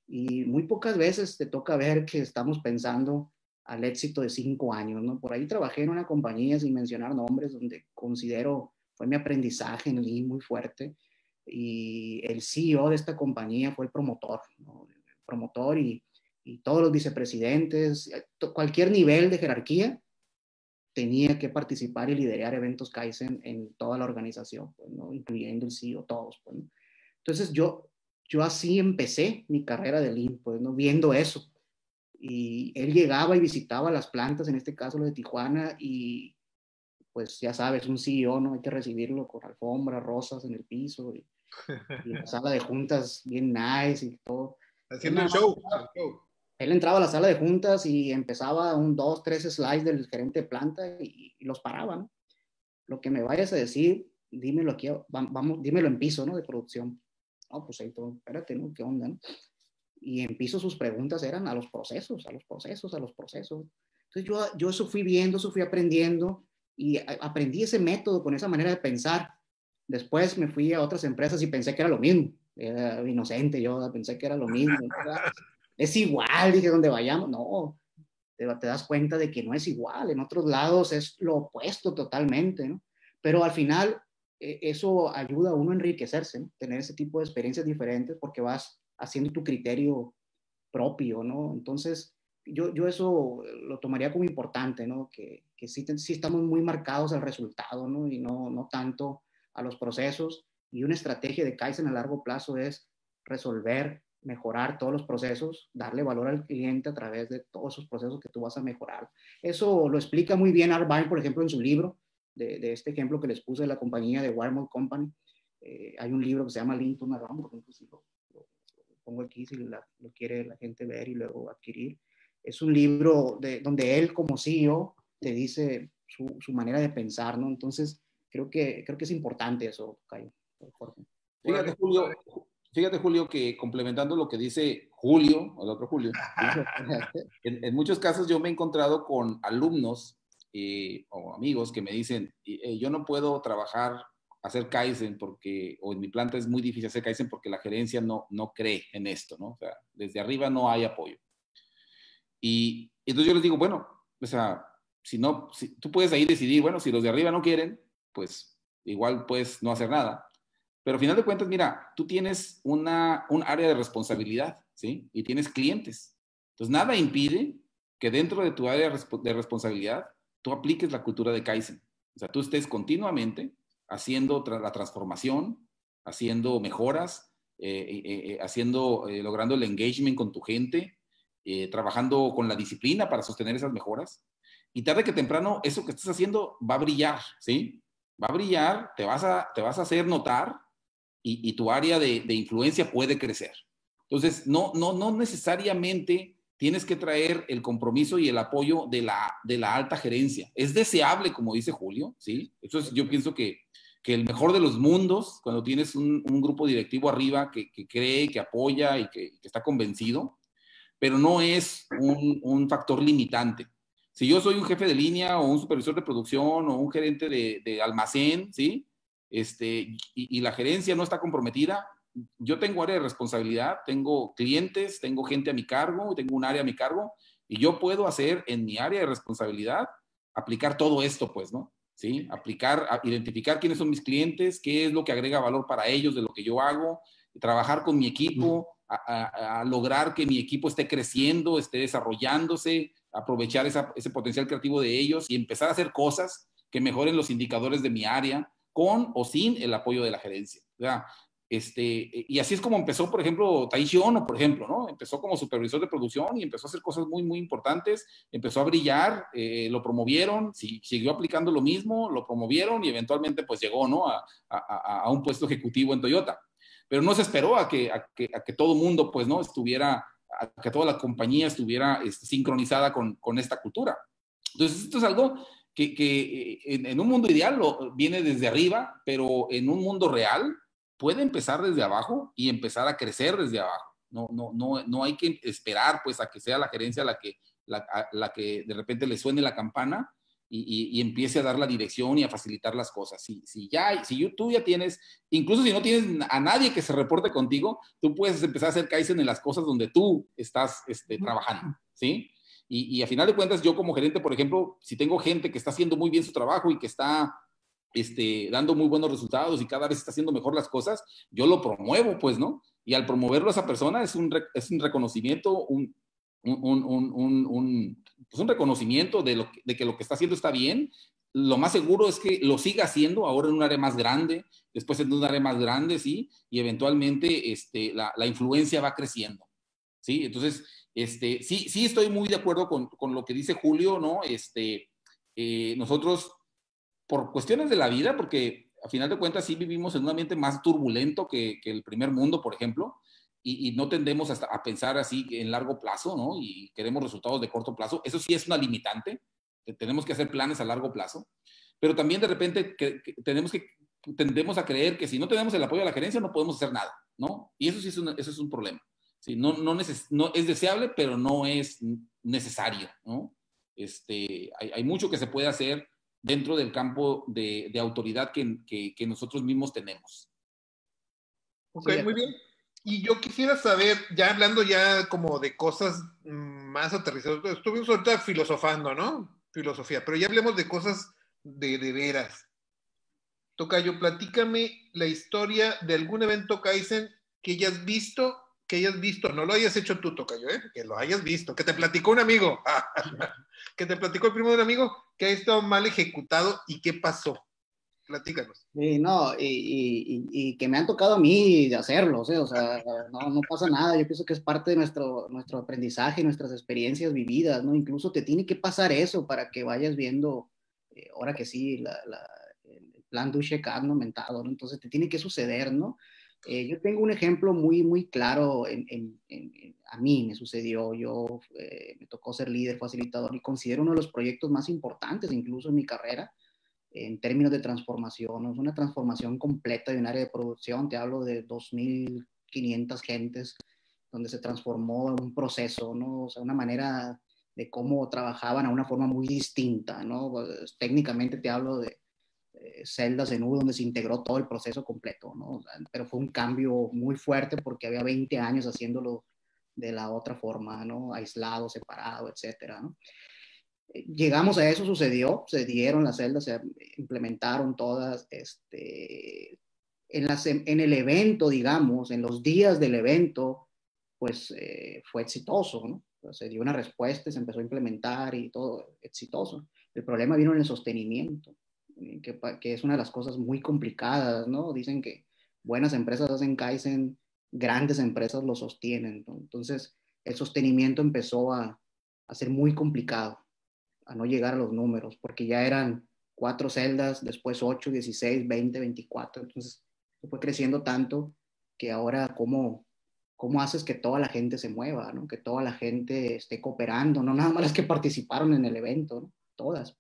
y muy pocas veces te toca ver que estamos pensando al éxito de 5 años, ¿no? Por ahí trabajé en una compañía, sin mencionar nombres, donde considero fue mi aprendizaje en Lean muy fuerte, y el CEO de esta compañía fue el promotor, ¿no? El promotor y todos los vicepresidentes, cualquier nivel de jerarquía tenía que participar y liderar eventos Kaizen en toda la organización, pues, ¿no? Incluyendo el CEO, todos, pues, ¿no? Entonces yo así empecé mi carrera de Lean, pues, ¿no? Viendo eso. Y él llegaba y visitaba las plantas, en este caso lo de Tijuana, y pues ya sabes, un CEO, ¿no? Hay que recibirlo con alfombra, rosas en el piso, y la sala de juntas bien nice y todo. Haciendo el show. Él entraba a la sala de juntas y empezaba 2, 3 slides del gerente de planta y los paraba, ¿no? Lo que me vayas a decir, dímelo aquí, vamos, dímelo en piso, ¿no? De producción. No, pues ahí todo, espérate, ¿no? ¿Qué onda, no? Y en piso sus preguntas eran a los procesos. Entonces yo eso fui viendo, eso fui aprendiendo, y aprendí ese método con esa manera de pensar. Después me fui a otras empresas y pensé que era lo mismo. Era inocente yo, pensé que era lo mismo. Es igual, dije, donde vayamos. No, te das cuenta de que no es igual. En otros lados es lo opuesto totalmente, ¿no? Pero al final eso ayuda a uno a enriquecerse, ¿no? Tener ese tipo de experiencias diferentes porque vas haciendo tu criterio propio, ¿no? Entonces, yo eso lo tomaría como importante, ¿no? Que sí estamos muy marcados al resultado, ¿no? Y no tanto a los procesos. Y una estrategia de Kaizen a largo plazo es resolver, mejorar todos los procesos, darle valor al cliente a través de todos esos procesos que tú vas a mejorar. Eso lo explica muy bien Art Byrne, por ejemplo, en su libro, de este ejemplo que les puse de la compañía de Warmont Company. Hay un libro que se llama Lean Turnaround, por ejemplo, si lo pongo aquí si lo quiere la gente ver y luego adquirir. Es un libro donde él como CEO te dice su manera de pensar, ¿no? Entonces, creo que es importante eso, Cayo. Fíjate, Julio, que complementando lo que dice Julio, el otro Julio, en muchos casos yo me he encontrado con alumnos o amigos que me dicen, yo no puedo hacer Kaizen o en mi planta es muy difícil hacer Kaizen porque la gerencia no cree en esto, ¿no? O sea, desde arriba no hay apoyo. Y entonces yo les digo, bueno, o sea, si tú puedes ahí decidir, bueno, si los de arriba no quieren, pues igual puedes no hacer nada. Pero al final de cuentas, mira, tú tienes un área de responsabilidad, ¿sí? Y tienes clientes. Entonces, nada impide que dentro de tu área de responsabilidad tú apliques la cultura de Kaizen. O sea, tú estés continuamente haciendo la transformación, haciendo mejoras, logrando el engagement con tu gente, trabajando con la disciplina para sostener esas mejoras. Y tarde que temprano, eso que estás haciendo va a brillar, ¿sí? Va a brillar, te vas a hacer notar y tu área de influencia puede crecer. Entonces, no necesariamente tienes que traer el compromiso y el apoyo de la alta gerencia. Es deseable, como dice Julio, ¿sí? Yo pienso que el mejor de los mundos, cuando tienes un grupo directivo arriba que cree, que apoya y que está convencido, pero no es un factor limitante. Si yo soy un jefe de línea o un supervisor de producción o un gerente de almacén, ¿sí? Y la gerencia no está comprometida, yo tengo área de responsabilidad, tengo clientes, tengo gente a mi cargo, tengo un área a mi cargo, y yo puedo hacer en mi área de responsabilidad, aplicar todo esto, pues, ¿no? ¿Sí? Identificar quiénes son mis clientes, qué es lo que agrega valor para ellos de lo que yo hago, trabajar con mi equipo, a lograr que mi equipo esté creciendo, esté desarrollándose, aprovechar ese potencial creativo de ellos y empezar a hacer cosas que mejoren los indicadores de mi área, con o sin el apoyo de la gerencia. O sea, y así es como empezó, por ejemplo, Taishi Ono, por ejemplo, ¿no? Empezó como supervisor de producción y empezó a hacer cosas muy, muy importantes, empezó a brillar, lo promovieron, siguió aplicando lo mismo, lo promovieron y eventualmente pues llegó, ¿no? A un puesto ejecutivo en Toyota. Pero no se esperó a que todo el mundo, pues, ¿no? A que toda la compañía estuviera sincronizada con esta cultura. Entonces, esto es algo que en un mundo ideal viene desde arriba, pero en un mundo real puede empezar desde abajo y empezar a crecer desde abajo. No hay que esperar pues a que sea la gerencia la que de repente le suene la campana y empiece a dar la dirección y a facilitar las cosas. Tú ya tienes, incluso si no tienes a nadie que se reporte contigo, tú puedes empezar a hacer Kaizen en las cosas donde tú estás trabajando, ¿sí? Y a final de cuentas, yo como gerente, por ejemplo, si tengo gente que está haciendo muy bien su trabajo y que está dando muy buenos resultados y cada vez está haciendo mejor las cosas, yo lo promuevo, pues, ¿no? Y al promoverlo a esa persona es un reconocimiento, pues un reconocimiento de que lo que está haciendo está bien. Lo más seguro es que lo siga haciendo ahora en un área más grande, después en un área más grande, ¿sí? Y eventualmente la influencia va creciendo, ¿sí? Entonces, sí estoy muy de acuerdo con lo que dice Julio, ¿no? Nosotros por cuestiones de la vida, porque a final de cuentas sí vivimos en un ambiente más turbulento que el primer mundo, por ejemplo, y no tendemos a pensar así en largo plazo, ¿no? Y queremos resultados de corto plazo. Eso sí es una limitante. Tenemos que hacer planes a largo plazo, pero también de repente tendemos a creer que si no tenemos el apoyo de la gerencia no podemos hacer nada, ¿no? Y eso sí eso es un problema. Sí, no es deseable, pero no es necesario, ¿no? Hay mucho que se puede hacer dentro del campo de autoridad que nosotros mismos tenemos. Ok, sí, muy bien. Y yo quisiera saber, ya hablando ya como de cosas más aterrizadas, estuvimos ahorita filosofando, ¿no? Filosofía, pero ya hablemos de cosas de veras. Tocayo, platícame la historia de algún evento Kaizen que hayas visto, no lo hayas hecho tú, Tocayo, que lo hayas visto, que te platicó un amigo, que te platicó el primo de un amigo que ha estado mal ejecutado y qué pasó. Platícanos. No, y que me han tocado a mí hacerlo, o sea, no pasa nada, yo pienso que es parte de nuestro aprendizaje, nuestras experiencias vividas, ¿no? Incluso te tiene que pasar eso para que vayas viendo, ahora que sí, el plan Dushek ¿no? Mentado, ¿no? Entonces te tiene que suceder, ¿no? Yo tengo un ejemplo muy, muy claro, a mí me sucedió, me tocó ser líder, facilitador, y considero uno de los proyectos más importantes incluso en mi carrera, en términos de transformación. Es una transformación completa de un área de producción, te hablo de 2.500 gentes, donde se transformó un proceso, ¿no? O sea, una manera de cómo trabajaban a una forma muy distinta, ¿no? Pues, técnicamente te hablo de celdas en U, donde se integró todo el proceso completo, ¿no? O sea, pero fue un cambio muy fuerte porque había 20 años haciéndolo de la otra forma, ¿no? Aislado, separado, etcétera, ¿no? Llegamos a eso, sucedió, se dieron las celdas, se implementaron todas, en el evento, digamos, en los días del evento, pues fue exitoso, ¿no? Pues, se dio una respuesta, se empezó a implementar y todo exitoso. El problema vino en el sostenimiento, que es una de las cosas muy complicadas, ¿no? Dicen que buenas empresas hacen Kaizen, grandes empresas lo sostienen, ¿no? Entonces, el sostenimiento empezó a ser muy complicado, a no llegar a los números, porque ya eran 4 celdas, después 8, 16, 20, 24, entonces fue creciendo tanto que ahora cómo haces que toda la gente se mueva, ¿no? Que toda la gente esté cooperando, no nada más las que participaron en el evento, ¿no? Todas.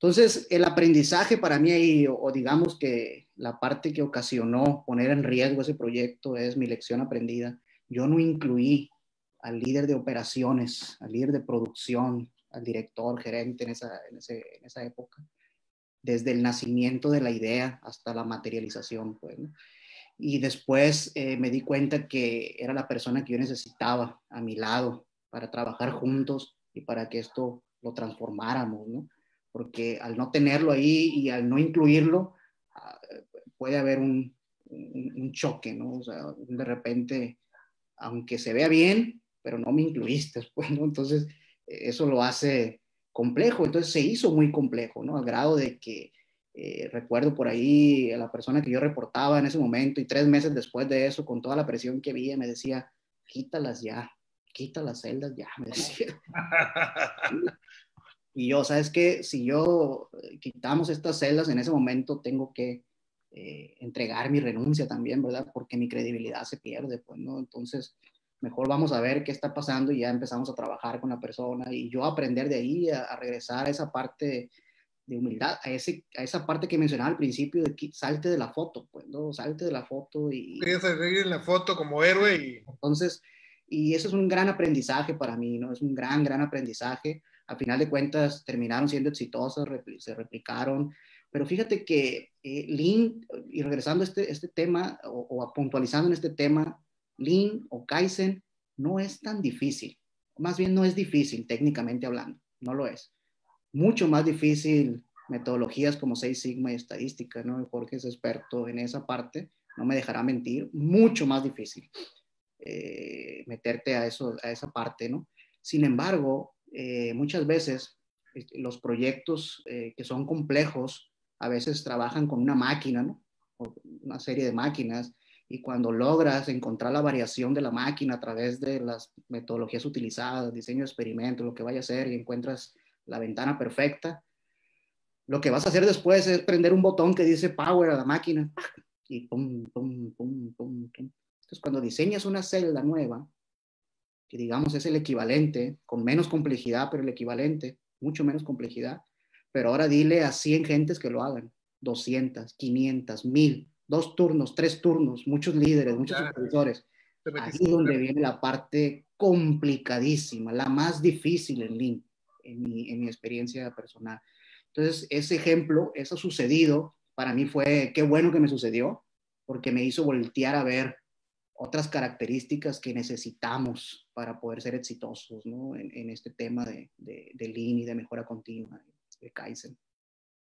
Entonces, el aprendizaje para mí ahí, o digamos que la parte que ocasionó poner en riesgo ese proyecto es mi lección aprendida. Yo no incluí al líder de operaciones, al líder de producción, al director, gerente en esa época, desde el nacimiento de la idea hasta la materialización, pues, ¿no? Y después me di cuenta que era la persona que yo necesitaba a mi lado para trabajar juntos y para que esto lo transformáramos, ¿no? Porque al no tenerlo ahí y al no incluirlo, puede haber un choque, ¿no? O sea, de repente, aunque se vea bien, pero no me incluiste, pues, ¿no? Entonces, eso lo hace complejo. Entonces, se hizo muy complejo, ¿no? Al grado de que recuerdo por ahí a la persona que yo reportaba en ese momento y 3 meses después de eso, con toda la presión que había, me decía, quítalas ya, quita las celdas ya, me decía. Y yo, ¿sabes qué? Si yo quitamos estas celdas en ese momento, tengo que entregar mi renuncia también, ¿verdad? Porque mi credibilidad se pierde, pues, ¿no? Entonces, mejor vamos a ver qué está pasando y ya empezamos a trabajar con la persona y yo aprender de ahí a regresar a esa parte de humildad, a esa parte que mencionaba al principio de que salte de la foto, pues, ¿no? Salte de la foto Querías salir en la foto como héroe y... Entonces, y eso es un gran aprendizaje para mí, ¿no? Es un gran, gran aprendizaje. Al final de cuentas, terminaron siendo exitosos, se replicaron. Pero fíjate que Lean, y regresando a este tema, o puntualizando en este tema, Lean o Kaizen no es tan difícil. Más bien no es difícil, técnicamente hablando. No lo es. Mucho más difícil metodologías como Seis Sigma y estadística, ¿no? Jorge es experto en esa parte, no me dejará mentir. Mucho más difícil. Meterte a esa parte, ¿no? Sin embargo, muchas veces los proyectos que son complejos a veces trabajan con una máquina, ¿no? O una serie de máquinas, y cuando logras encontrar la variación de la máquina a través de las metodologías utilizadas, diseño de experimento, lo que vaya a hacer, y encuentras la ventana perfecta, lo que vas a hacer después es prender un botón que dice power a la máquina y pum, pum, pum, pum, pum. Entonces, cuando diseñas una celda nueva, que digamos es el equivalente, con menos complejidad, pero el equivalente, mucho menos complejidad, pero ahora dile a 100 gentes que lo hagan, 200, 500, 1000, 2 turnos, 3 turnos, muchos líderes, muchos supervisores. Ahí es donde viene la parte complicadísima, la más difícil en Lean, en mi experiencia personal. Entonces, ese ejemplo, eso sucedido, para mí fue, qué bueno que me sucedió, porque me hizo voltear a ver otras características que necesitamos para poder ser exitosos, ¿no? En este tema de Lean y de mejora continua, de Kaizen.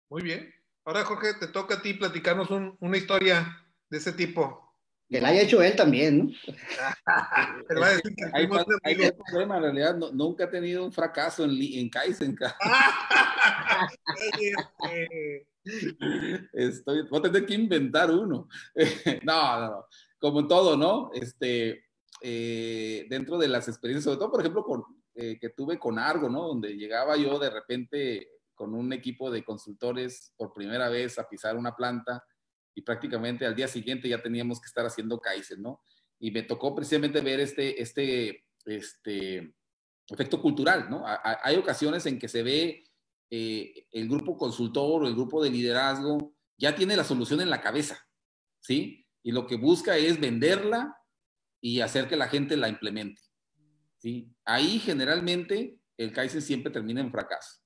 Muy bien. Ahora, Jorge, te toca a ti platicarnos una historia de ese tipo. Que la haya hecho él también, ¿no? Pero va a decir que hay un problema, en realidad, nunca he tenido un fracaso en Kaizen. Voy a tener que inventar uno. No. Como en todo, ¿no? Dentro de las experiencias, sobre todo, por ejemplo, que tuve con Argo, ¿no? Donde llegaba yo de repente con un equipo de consultores por primera vez a pisar una planta y prácticamente al día siguiente ya teníamos que estar haciendo Kaizen, ¿no? Y me tocó precisamente ver este efecto cultural, ¿no? Hay ocasiones en que se ve el grupo consultor o el grupo de liderazgo ya tiene la solución en la cabeza, ¿sí? Y lo que busca es venderla y hacer que la gente la implemente, ¿sí? Ahí generalmente el Kaizen siempre termina en fracaso.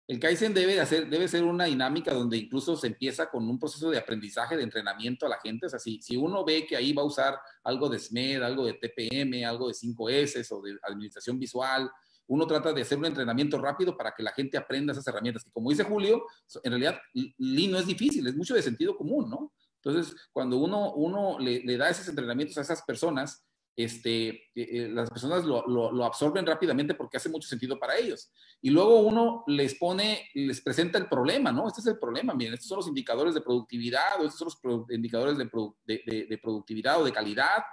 El Kaizen debe ser una dinámica donde incluso se empieza con un proceso de aprendizaje, de entrenamiento a la gente. O sea, si uno ve que ahí va a usar algo de SMED, algo de TPM, algo de 5S o de administración visual, uno trata de hacer un entrenamiento rápido para que la gente aprenda esas herramientas. Que como dice Julio, en realidad Lean no es difícil, es mucho de sentido común, ¿no? Entonces, cuando uno le da esos entrenamientos a esas personas, las personas lo absorben rápidamente porque hace mucho sentido para ellos. Y luego uno les presenta el problema, ¿no? Este es el problema, miren, estos son los indicadores de productividad, o estos son los indicadores de productividad o de calidad,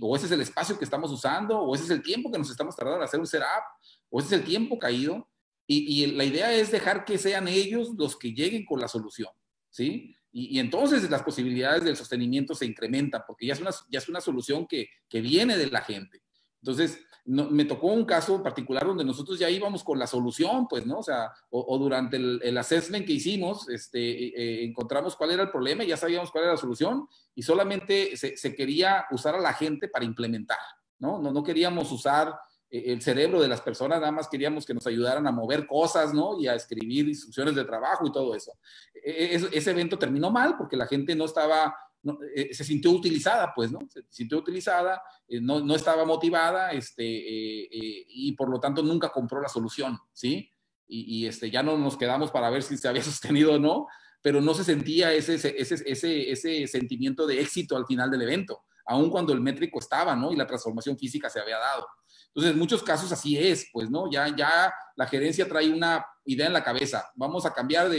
o ese es el espacio que estamos usando, o ese es el tiempo que nos estamos tardando en hacer un setup, o ese es el tiempo caído. Y la idea es dejar que sean ellos los que lleguen con la solución, ¿sí? Y entonces las posibilidades del sostenimiento se incrementan porque ya es una solución que viene de la gente. Entonces, me tocó un caso en particular donde nosotros ya íbamos con la solución, pues, ¿no? O sea, o durante el assessment que hicimos, encontramos cuál era el problema y ya sabíamos cuál era la solución y solamente se quería usar a la gente para implementar, ¿no? No queríamos usar el cerebro de las personas, nada más queríamos que nos ayudaran a mover cosas, ¿no? Y a escribir instrucciones de trabajo y todo eso. Ese evento terminó mal porque la gente no estaba, no, se sintió utilizada, pues, ¿no? Se sintió utilizada, no estaba motivada, y por lo tanto nunca compró la solución, ¿sí? Ya no nos quedamos para ver si se había sostenido o no, pero no se sentía ese sentimiento de éxito al final del evento, aun cuando el métrico estaba, ¿no? Y la transformación física se había dado. Entonces, en muchos casos así es, pues, ¿no? Ya la gerencia trae una idea en la cabeza. Vamos a cambiar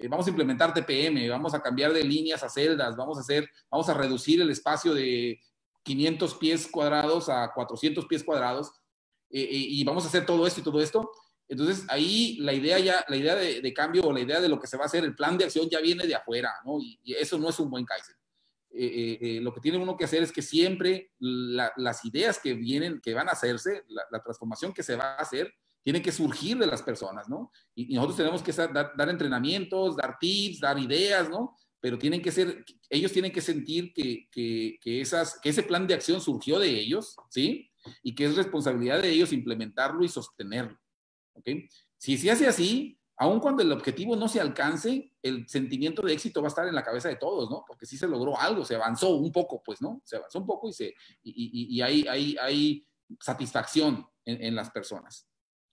vamos a implementar TPM, vamos a cambiar de líneas a celdas, vamos a reducir el espacio de 500 pies cuadrados a 400 pies cuadrados, y vamos a hacer todo esto y todo esto. Entonces, ahí la idea de cambio o la idea de lo que se va a hacer, el plan de acción ya viene de afuera, ¿no? Y eso no es un buen Kaizen. Lo que tiene uno que hacer es que siempre las ideas que vienen, que van a hacerse, la transformación que se va a hacer, tiene que surgir de las personas, ¿no? Y nosotros tenemos que dar entrenamientos, dar tips, dar ideas, ¿no? Pero ellos tienen que sentir que ese plan de acción surgió de ellos, ¿sí? Y que es responsabilidad de ellos implementarlo y sostenerlo, ¿ok? Si se hace así, aun cuando el objetivo no se alcance, el sentimiento de éxito va a estar en la cabeza de todos, ¿no? Porque sí se logró algo, se avanzó un poco, pues, ¿no? Se avanzó un poco y hay satisfacción en las personas.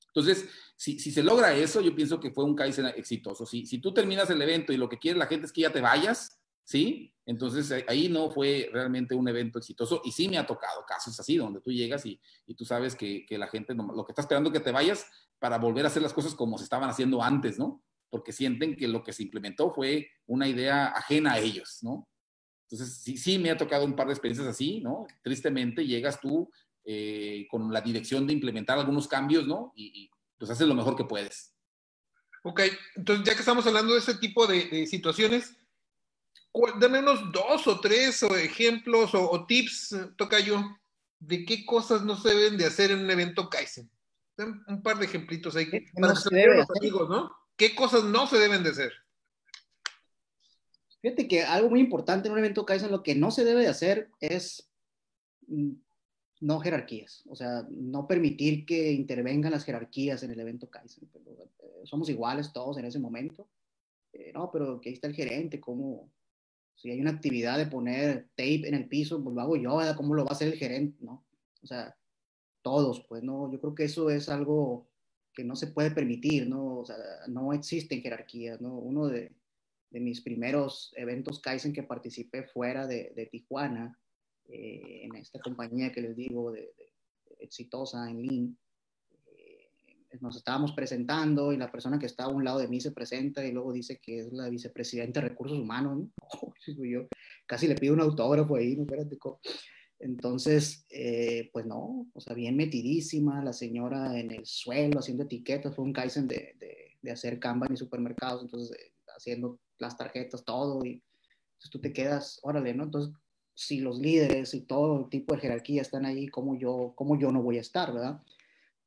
Entonces, si se logra eso, yo pienso que fue un Kaizen exitoso. Si tú terminas el evento y lo que quiere la gente es que ya te vayas, ¿sí? Entonces ahí no fue realmente un evento exitoso y sí me ha tocado casos así, donde tú llegas y tú sabes que la gente lo que está esperando es que te vayas para volver a hacer las cosas como se estaban haciendo antes, ¿no? Porque sienten que lo que se implementó fue una idea ajena a ellos, ¿no? Entonces, sí me ha tocado un par de experiencias así, ¿no? Tristemente llegas tú con la dirección de implementar algunos cambios, ¿no? Y pues haces lo mejor que puedes. Ok, entonces ya que estamos hablando de ese tipo de situaciones, dame unos 2 o 3 ejemplos o tips, tocayo, de qué cosas no se deben de hacer en un evento Kaizen. Un par de ejemplitos ahí para que se lo digan los amigos, ¿no? ¿Qué cosas no se deben de hacer? Fíjate que algo muy importante en un evento Kaizen, lo que no se debe de hacer es no jerarquías, o sea, no permitir que intervengan las jerarquías en el evento Kaizen. Somos iguales todos en ese momento. No, pero que ahí está el gerente, ¿cómo? Si hay una actividad de poner tape en el piso, pues lo hago yo, ¿verdad? ¿Cómo lo va a hacer el gerente? No, o sea, todos, pues no, yo creo que eso es algo que no se puede permitir, ¿no? O sea, no existen jerarquías, ¿no? Uno de mis primeros eventos Kaizen que participé fuera de Tijuana, en esta compañía que les digo, exitosa en Lean, nos estábamos presentando y la persona que está a un lado de mí se presenta y luego dice que es la vicepresidenta de Recursos Humanos, ¿no? Yo casi le pido un autógrafo ahí, ¿no? Espérate, entonces, pues no, o sea, bien metidísima, la señora en el suelo haciendo etiquetas, fue un Kaizen de hacer Kanban y supermercados, entonces haciendo las tarjetas, todo, y entonces tú te quedas, órale, ¿no? Entonces, si los líderes y todo tipo de jerarquía están ahí, ¿cómo yo no voy a estar, verdad?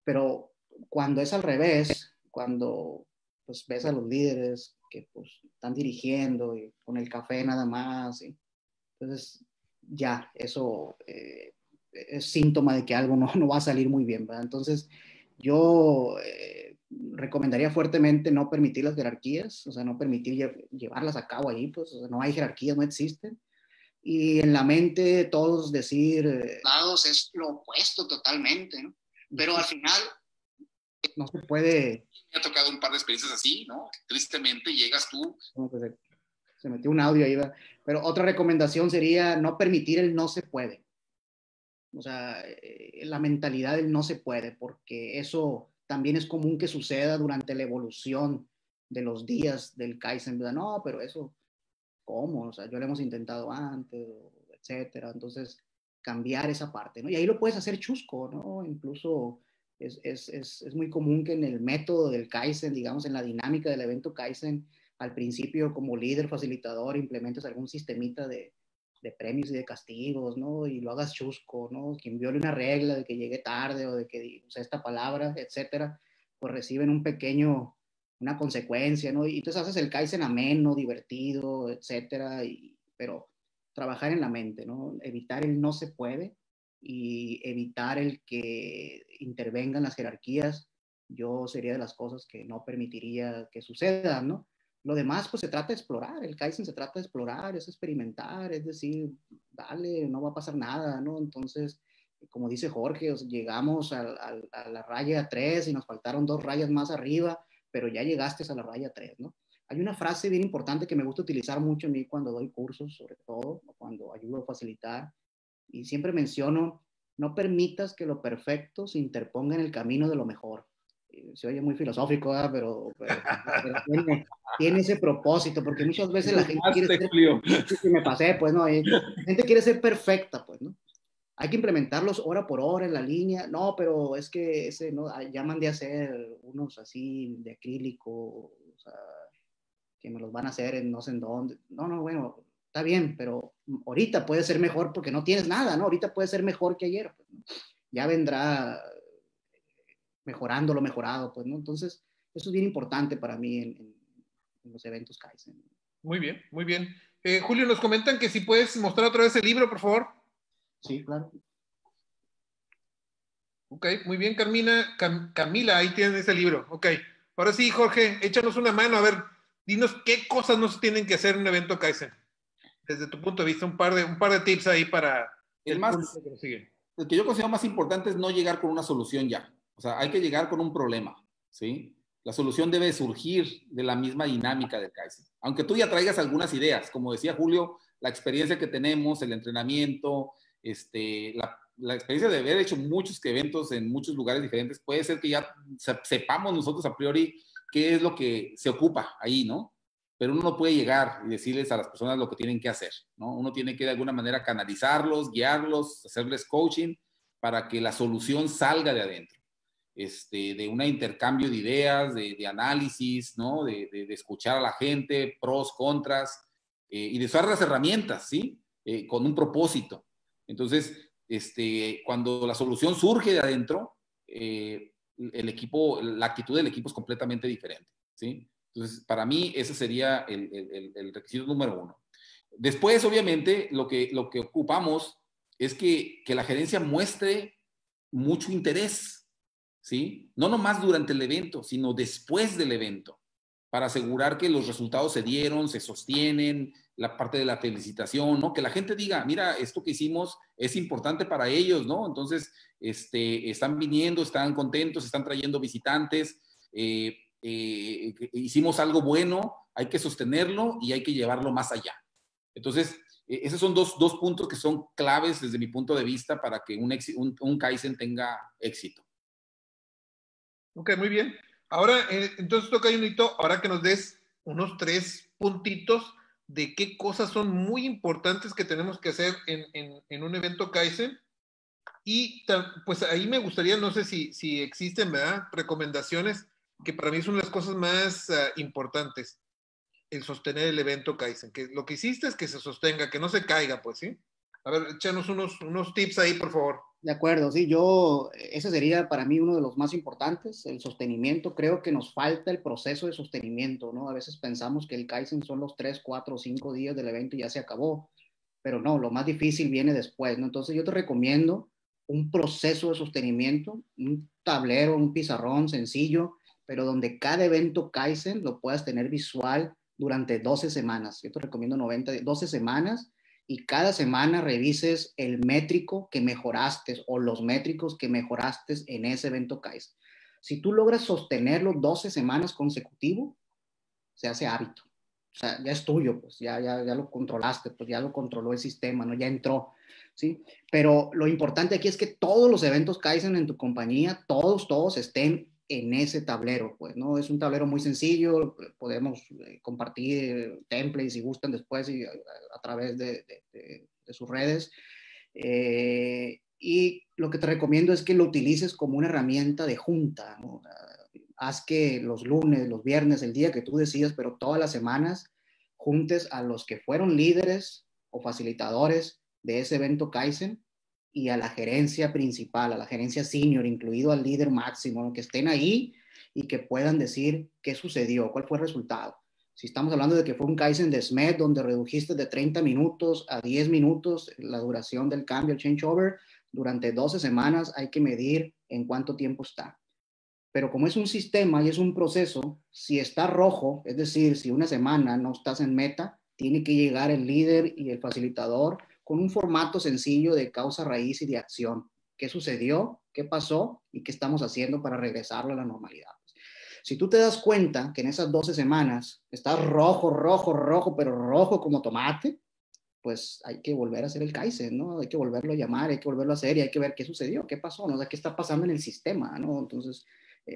Pero cuando es al revés, cuando pues ves a los líderes que pues están dirigiendo y con el café nada más, y, entonces ya, eso es síntoma de que algo no va a salir muy bien, ¿verdad? Entonces, yo recomendaría fuertemente no permitir las jerarquías, o sea, no permitir llevarlas a cabo ahí, pues, o sea, no hay jerarquías, no existen. Y en la mente todos decir... lados es lo opuesto totalmente, ¿no? Pero al final no se puede... Me ha tocado un par de experiencias así, ¿no? Tristemente llegas tú... Se metió un audio ahí, ¿verdad? Pero otra recomendación sería no permitir el no se puede. O sea, la mentalidad del no se puede, porque eso también es común que suceda durante la evolución de los días del Kaizen, ¿verdad? No, pero eso, ¿cómo? O sea, yo lo hemos intentado antes, etcétera. Entonces, cambiar esa parte, ¿no? Y ahí lo puedes hacer chusco, ¿no? Incluso es muy común que en el método del Kaizen, digamos, en la dinámica del evento Kaizen, al principio como líder facilitador implementes algún sistemita de de premios y de castigos, ¿no? Y lo hagas chusco, ¿no? Quien viole una regla de que llegue tarde o de que use esta palabra, etcétera, pues reciben una consecuencia, ¿no? Y entonces haces el Kaizen ameno, divertido, etcétera, pero trabajar en la mente, ¿no? Evitar el no se puede y evitar el que intervengan las jerarquías, yo sería de las cosas que no permitiría que sucedan, ¿no? Lo demás, pues se trata de explorar, el Kaizen se trata de explorar, es experimentar, es decir, dale, no va a pasar nada, ¿no? Entonces, como dice Jorge, o sea, llegamos a la raya 3 y nos faltaron 2 rayas más arriba, pero ya llegaste a la raya 3, ¿no? Hay una frase bien importante que me gusta utilizar mucho a mí cuando doy cursos, sobre todo, o cuando ayudo a facilitar, y siempre menciono, no permitas que lo perfecto se interponga en el camino de lo mejor. Se oye muy filosófico, ¿verdad? Pero tiene ese propósito, porque muchas veces la gente quiere ser, si me pasé, pues, ¿no? La gente quiere ser perfecta, pues, ¿no? Hay que implementarlos hora por hora en la línea. No, pero es que ese, ¿no? Ya mandé a hacer unos así de acrílico, o sea, que me los van a hacer en no sé en dónde. No, no, bueno, está bien, pero ahorita puede ser mejor porque no tienes nada, ¿no? Ahorita puede ser mejor que ayer. Pues, ¿no? Ya vendrá mejorando lo mejorado, pues, ¿no? Entonces, eso es bien importante para mí en los eventos Kaizen. Muy bien, muy bien. Julio, nos comentan que si puedes mostrar otra vez el libro, por favor. Sí, claro. Ok, muy bien, Camila, ahí tienes ese libro. Ok, ahora sí, Jorge, échanos una mano, a ver, dinos qué cosas no se tienen que hacer en un evento Kaizen. Desde tu punto de vista, un par de tips ahí para el público que nos sigue. El que yo considero más importante es no llegar con una solución ya. O sea, hay que llegar con un problema, ¿sí? La solución debe surgir de la misma dinámica del Kaizen. Aunque tú ya traigas algunas ideas, como decía Julio, la experiencia que tenemos, el entrenamiento, la experiencia de haber hecho muchos eventos en muchos lugares diferentes, puede ser que ya sepamos nosotros a priori qué es lo que se ocupa ahí, ¿no? Pero uno no puede llegar y decirles a las personas lo que tienen que hacer, ¿no? Uno tiene que de alguna manera canalizarlos, guiarlos, hacerles coaching para que la solución salga de adentro, de un intercambio de ideas, de análisis, ¿no? De escuchar a la gente, pros, contras, y de usar las herramientas, ¿sí? Con un propósito. Entonces, cuando la solución surge de adentro, el equipo, la actitud del equipo es completamente diferente, ¿sí? Entonces, para mí, ese sería el requisito número uno. Después, obviamente, lo que ocupamos es que la gerencia muestre mucho interés, ¿sí? No nomás durante el evento, sino después del evento, para asegurar que los resultados se dieron, se sostienen, la parte de la felicitación, ¿no? Que la gente diga, mira, esto que hicimos es importante para ellos, ¿no? Entonces, están viniendo, están contentos, están trayendo visitantes, hicimos algo bueno, hay que sostenerlo y hay que llevarlo más allá. Entonces, esos son dos puntos que son claves desde mi punto de vista para que un Kaizen tenga éxito. Ok, muy bien. Ahora, entonces toca, Junito, ahora que nos des unos 3 puntitos de qué cosas son muy importantes que tenemos que hacer en un evento Kaizen. Y pues ahí me gustaría, no sé si existen, ¿verdad? Recomendaciones que para mí son las cosas más importantes. El sostener el evento Kaizen. Que lo que hiciste es que se sostenga, que no se caiga, pues, ¿sí? A ver, échanos unos tips ahí, por favor. De acuerdo, sí, ese sería para mí uno de los más importantes, el sostenimiento. Creo que nos falta el proceso de sostenimiento, ¿no? A veces pensamos que el Kaizen son los 3, 4, 5 días del evento y ya se acabó, pero no, lo más difícil viene después, ¿no? Entonces yo te recomiendo un proceso de sostenimiento, un tablero, un pizarrón sencillo, pero donde cada evento Kaizen lo puedas tener visual durante 12 semanas. Yo te recomiendo 12 semanas y cada semana revises el métrico que mejoraste o los métricos que mejoraste en ese evento Kaizen. Si tú logras sostenerlo 12 semanas consecutivos, se hace hábito. O sea, ya es tuyo, pues ya lo controlaste, pues ya lo controló el sistema, ¿no? Ya entró, ¿sí? Pero lo importante aquí es que todos los eventos Kaizen en tu compañía, todos estén en ese tablero, pues, ¿no? Es un tablero muy sencillo, podemos compartir templates si gustan después y a través de sus redes. Y lo que te recomiendo es que lo utilices como una herramienta de junta, ¿no? Haz que los lunes, los viernes, el día que tú decidas, pero todas las semanas, juntes a los que fueron líderes o facilitadores de ese evento Kaizen y a la gerencia principal, a la gerencia senior, incluido al líder máximo, ¿no? Que estén ahí y que puedan decir qué sucedió, cuál fue el resultado. Si estamos hablando de que fue un Kaizen de SMED donde redujiste de 30 minutos a 10 minutos la duración del cambio, el changeover, durante 12 semanas hay que medir en cuánto tiempo está. Pero como es un sistema y es un proceso, si está rojo, es decir, si una semana no estás en meta, tiene que llegar el líder y el facilitador con un formato sencillo de causa raíz y de acción. ¿Qué sucedió? ¿Qué pasó? ¿Y qué estamos haciendo para regresarlo a la normalidad? Si tú te das cuenta que en esas 12 semanas estás rojo, rojo, rojo, pero rojo como tomate, pues hay que volver a hacer el Kaizen, ¿no? Hay que volverlo a llamar, hay que volverlo a hacer y hay que ver qué sucedió, qué pasó, ¿no? O sea, qué está pasando en el sistema, ¿no? Entonces,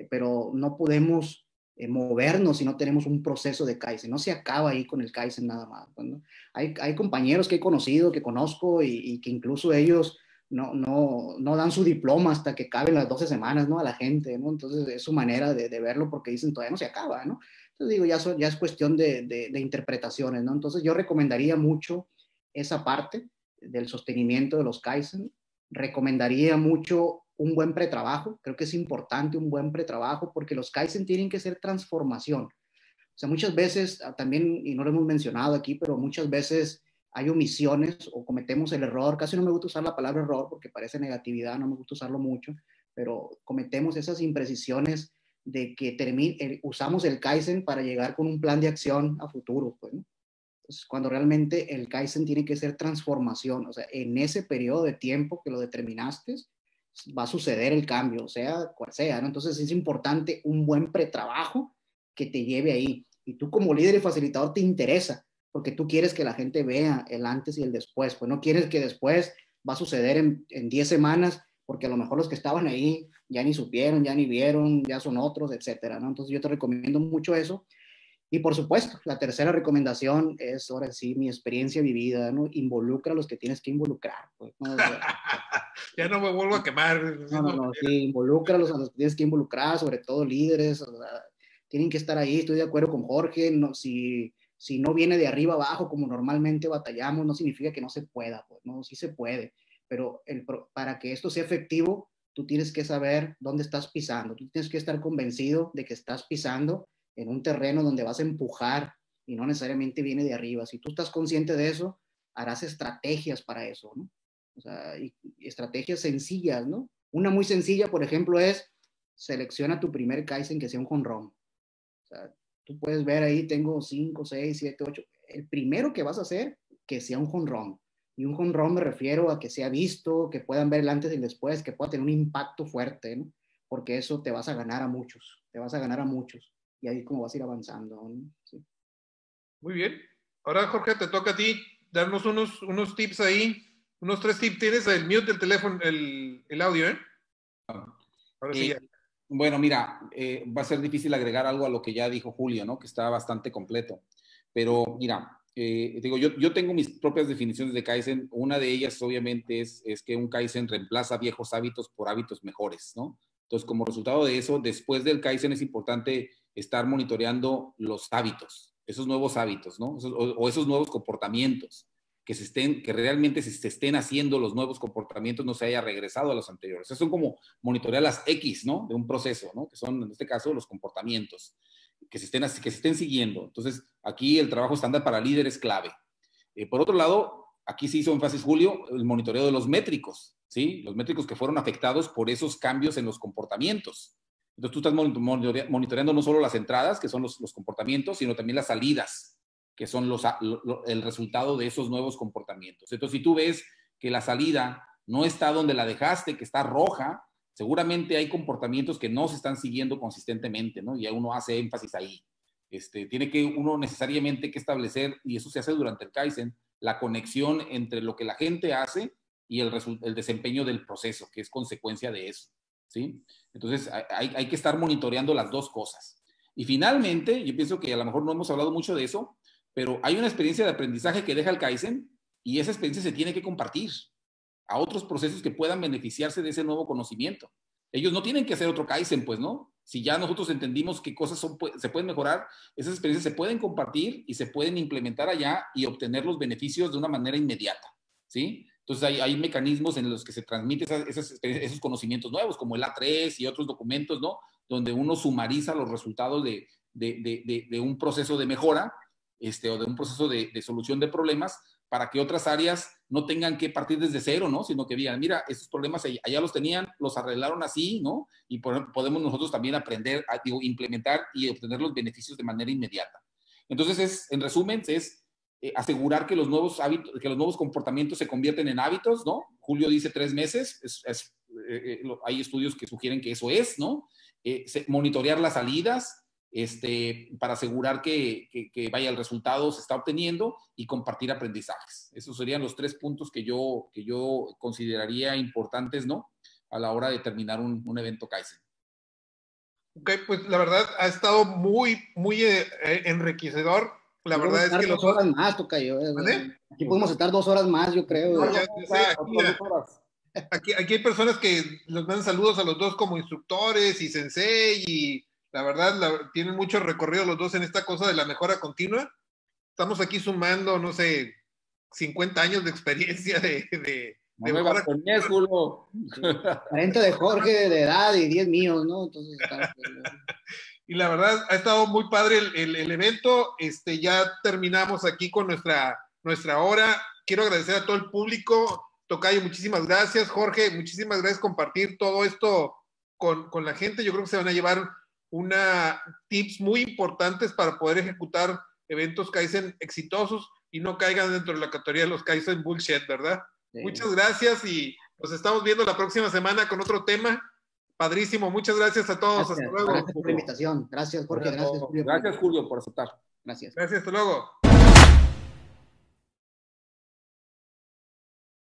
pero no podemos movernos si no tenemos un proceso de Kaizen. No se acaba ahí con el Kaizen nada más, ¿no? Hay compañeros que he conocido, que conozco y que incluso ellos no dan su diploma hasta que caben las 12 semanas, ¿no? A la gente, ¿no? Entonces es su manera de verlo porque dicen todavía no se acaba, ¿no? Entonces digo, ya es cuestión de interpretaciones, ¿no? Entonces yo recomendaría mucho esa parte del sostenimiento de los Kaizen. Recomendaría mucho un buen pretrabajo. Creo que es importante un buen pretrabajo porque los Kaizen tienen que ser transformación. O sea, muchas veces también, y no lo hemos mencionado aquí, pero muchas veces hay omisiones o cometemos el error. Casi no me gusta usar la palabra error porque parece negatividad, no me gusta usarlo mucho, pero cometemos esas imprecisiones de que usamos el Kaizen para llegar con un plan de acción a futuro, pues, ¿no? Entonces, cuando realmente el Kaizen tiene que ser transformación, o sea, en ese periodo de tiempo que lo determinaste, va a suceder el cambio, sea cual sea, ¿no? Entonces es importante un buen pretrabajo que te lleve ahí. Y tú como líder y facilitador te interesa, porque tú quieres que la gente vea el antes y el después, pues no quieres que después va a suceder en 10 semanas, porque a lo mejor los que estaban ahí ya ni supieron, ya ni vieron, ya son otros, etcétera, ¿no? Entonces yo te recomiendo mucho eso. Y por supuesto, la tercera recomendación es, ahora sí, mi experiencia vivida, ¿no? Involucra a los que tienes que involucrar, pues, ¿no? O sea, ya no me vuelvo a quemar. No, sí, involucra a los que tienes que involucrar, sobre todo líderes, o sea, tienen que estar ahí, estoy de acuerdo con Jorge, no, si no viene de arriba abajo como normalmente batallamos, no significa que no se pueda, pues, no, sí se puede, pero para que esto sea efectivo, tú tienes que saber dónde estás pisando, tú tienes que estar convencido de que estás pisando en un terreno donde vas a empujar y no necesariamente viene de arriba. Si tú estás consciente de eso, harás estrategias para eso, ¿no? O sea, y estrategias sencillas, ¿no? Una muy sencilla, por ejemplo, es selecciona tu primer Kaizen que sea un jonrón. O sea, tú puedes ver ahí, tengo 5, 6, 7, 8. El primero que vas a hacer, que sea un jonrón. Y un jonrón me refiero a que sea visto, que puedan ver el antes y el después, que pueda tener un impacto fuerte, ¿no? Porque eso te vas a ganar a muchos, te vas a ganar a muchos. Y ahí como vas a ir avanzando, ¿no? Sí. Muy bien. Ahora, Jorge, te toca a ti darnos unos tips ahí, unos 3 tips. Tienes el mute del teléfono, el audio, ¿eh? Ahora sí ya. Bueno, mira, va a ser difícil agregar algo a lo que ya dijo Julio, ¿no? Que está bastante completo. Pero mira, digo, yo tengo mis propias definiciones de Kaizen. Una de ellas, obviamente, es que un Kaizen reemplaza viejos hábitos por hábitos mejores, ¿no? Entonces, como resultado de eso, después del Kaizen es importante estar monitoreando los hábitos, esos nuevos hábitos, ¿no? O esos nuevos comportamientos, que realmente se estén haciendo los nuevos comportamientos, no se haya regresado a los anteriores. Eso son como monitorear las X, ¿no? De un proceso, ¿no? Que son, en este caso, los comportamientos, que se estén siguiendo. Entonces, aquí el trabajo estándar para líder es clave. Por otro lado, aquí se hizo énfasis, Julio, el monitoreo de los métricos, ¿sí? Los métricos que fueron afectados por esos cambios en los comportamientos. Entonces, tú estás monitoreando no solo las entradas, que son los comportamientos, sino también las salidas, que son el resultado de esos nuevos comportamientos. Entonces, si tú ves que la salida no está donde la dejaste, que está roja, seguramente hay comportamientos que no se están siguiendo consistentemente, ¿no? Y uno hace énfasis ahí. Tiene que uno necesariamente que establecer, y eso se hace durante el Kaizen, la conexión entre lo que la gente hace y el desempeño del proceso, que es consecuencia de eso, ¿sí? Entonces, hay que estar monitoreando las dos cosas. Y finalmente, yo pienso que a lo mejor no hemos hablado mucho de eso, pero hay una experiencia de aprendizaje que deja el Kaizen y esa experiencia se tiene que compartir a otros procesos que puedan beneficiarse de ese nuevo conocimiento. Ellos no tienen que hacer otro Kaizen, pues, ¿no? Si ya nosotros entendimos qué cosas se pueden mejorar, esas experiencias se pueden compartir y se pueden implementar allá y obtener los beneficios de una manera inmediata, ¿sí? Entonces hay mecanismos en los que se transmiten esos conocimientos nuevos, como el A3 y otros documentos, ¿no? Donde uno sumariza los resultados de un proceso de mejora, o de un proceso de solución de problemas, para que otras áreas no tengan que partir desde cero, ¿no? Sino que digan, mira, estos problemas allá los tenían, los arreglaron así, ¿no? Y podemos nosotros también aprender a implementar y obtener los beneficios de manera inmediata. Entonces, en resumen, es asegurar que los nuevos hábitos, que los nuevos comportamientos se convierten en hábitos, ¿no? Julio dice 3 meses, hay estudios que sugieren que eso es, ¿no? Monitorear las salidas, para asegurar que vaya, el resultado se está obteniendo, y compartir aprendizajes. Esos serían los 3 puntos que yo consideraría importantes, ¿no? A la hora de terminar un evento Kaizen. Ok, pues la verdad ha estado muy, muy enriquecedor. La verdad es que 2 horas más, tocayo. Aquí podemos estar 2 horas más, yo creo. Aquí hay personas que nos dan saludos a los dos como instructores y sensei, y la verdad tienen mucho recorrido los dos en esta cosa de la mejora continua. Estamos aquí sumando, no sé, 50 años de experiencia de mejora continua. 40 de Jorge de edad y 10 míos, ¿no? Entonces, y la verdad ha estado muy padre el evento. Ya terminamos aquí con nuestra hora. Quiero agradecer a todo el público. Tocayo, muchísimas gracias. Jorge, muchísimas gracias por compartir todo esto con la gente. Yo creo que se van a llevar tips muy importantes para poder ejecutar eventos Kaizen exitosos y no caigan dentro de la categoría de los Kaizen bullshit, ¿verdad? Sí. Muchas gracias y nos estamos viendo la próxima semana con otro tema. Padrísimo, muchas gracias a todos. Gracias, hasta luego. Gracias por la invitación. Gracias, Jorge. Gracias, Julio. Gracias, Julio, por aceptar. Gracias. Gracias, hasta luego.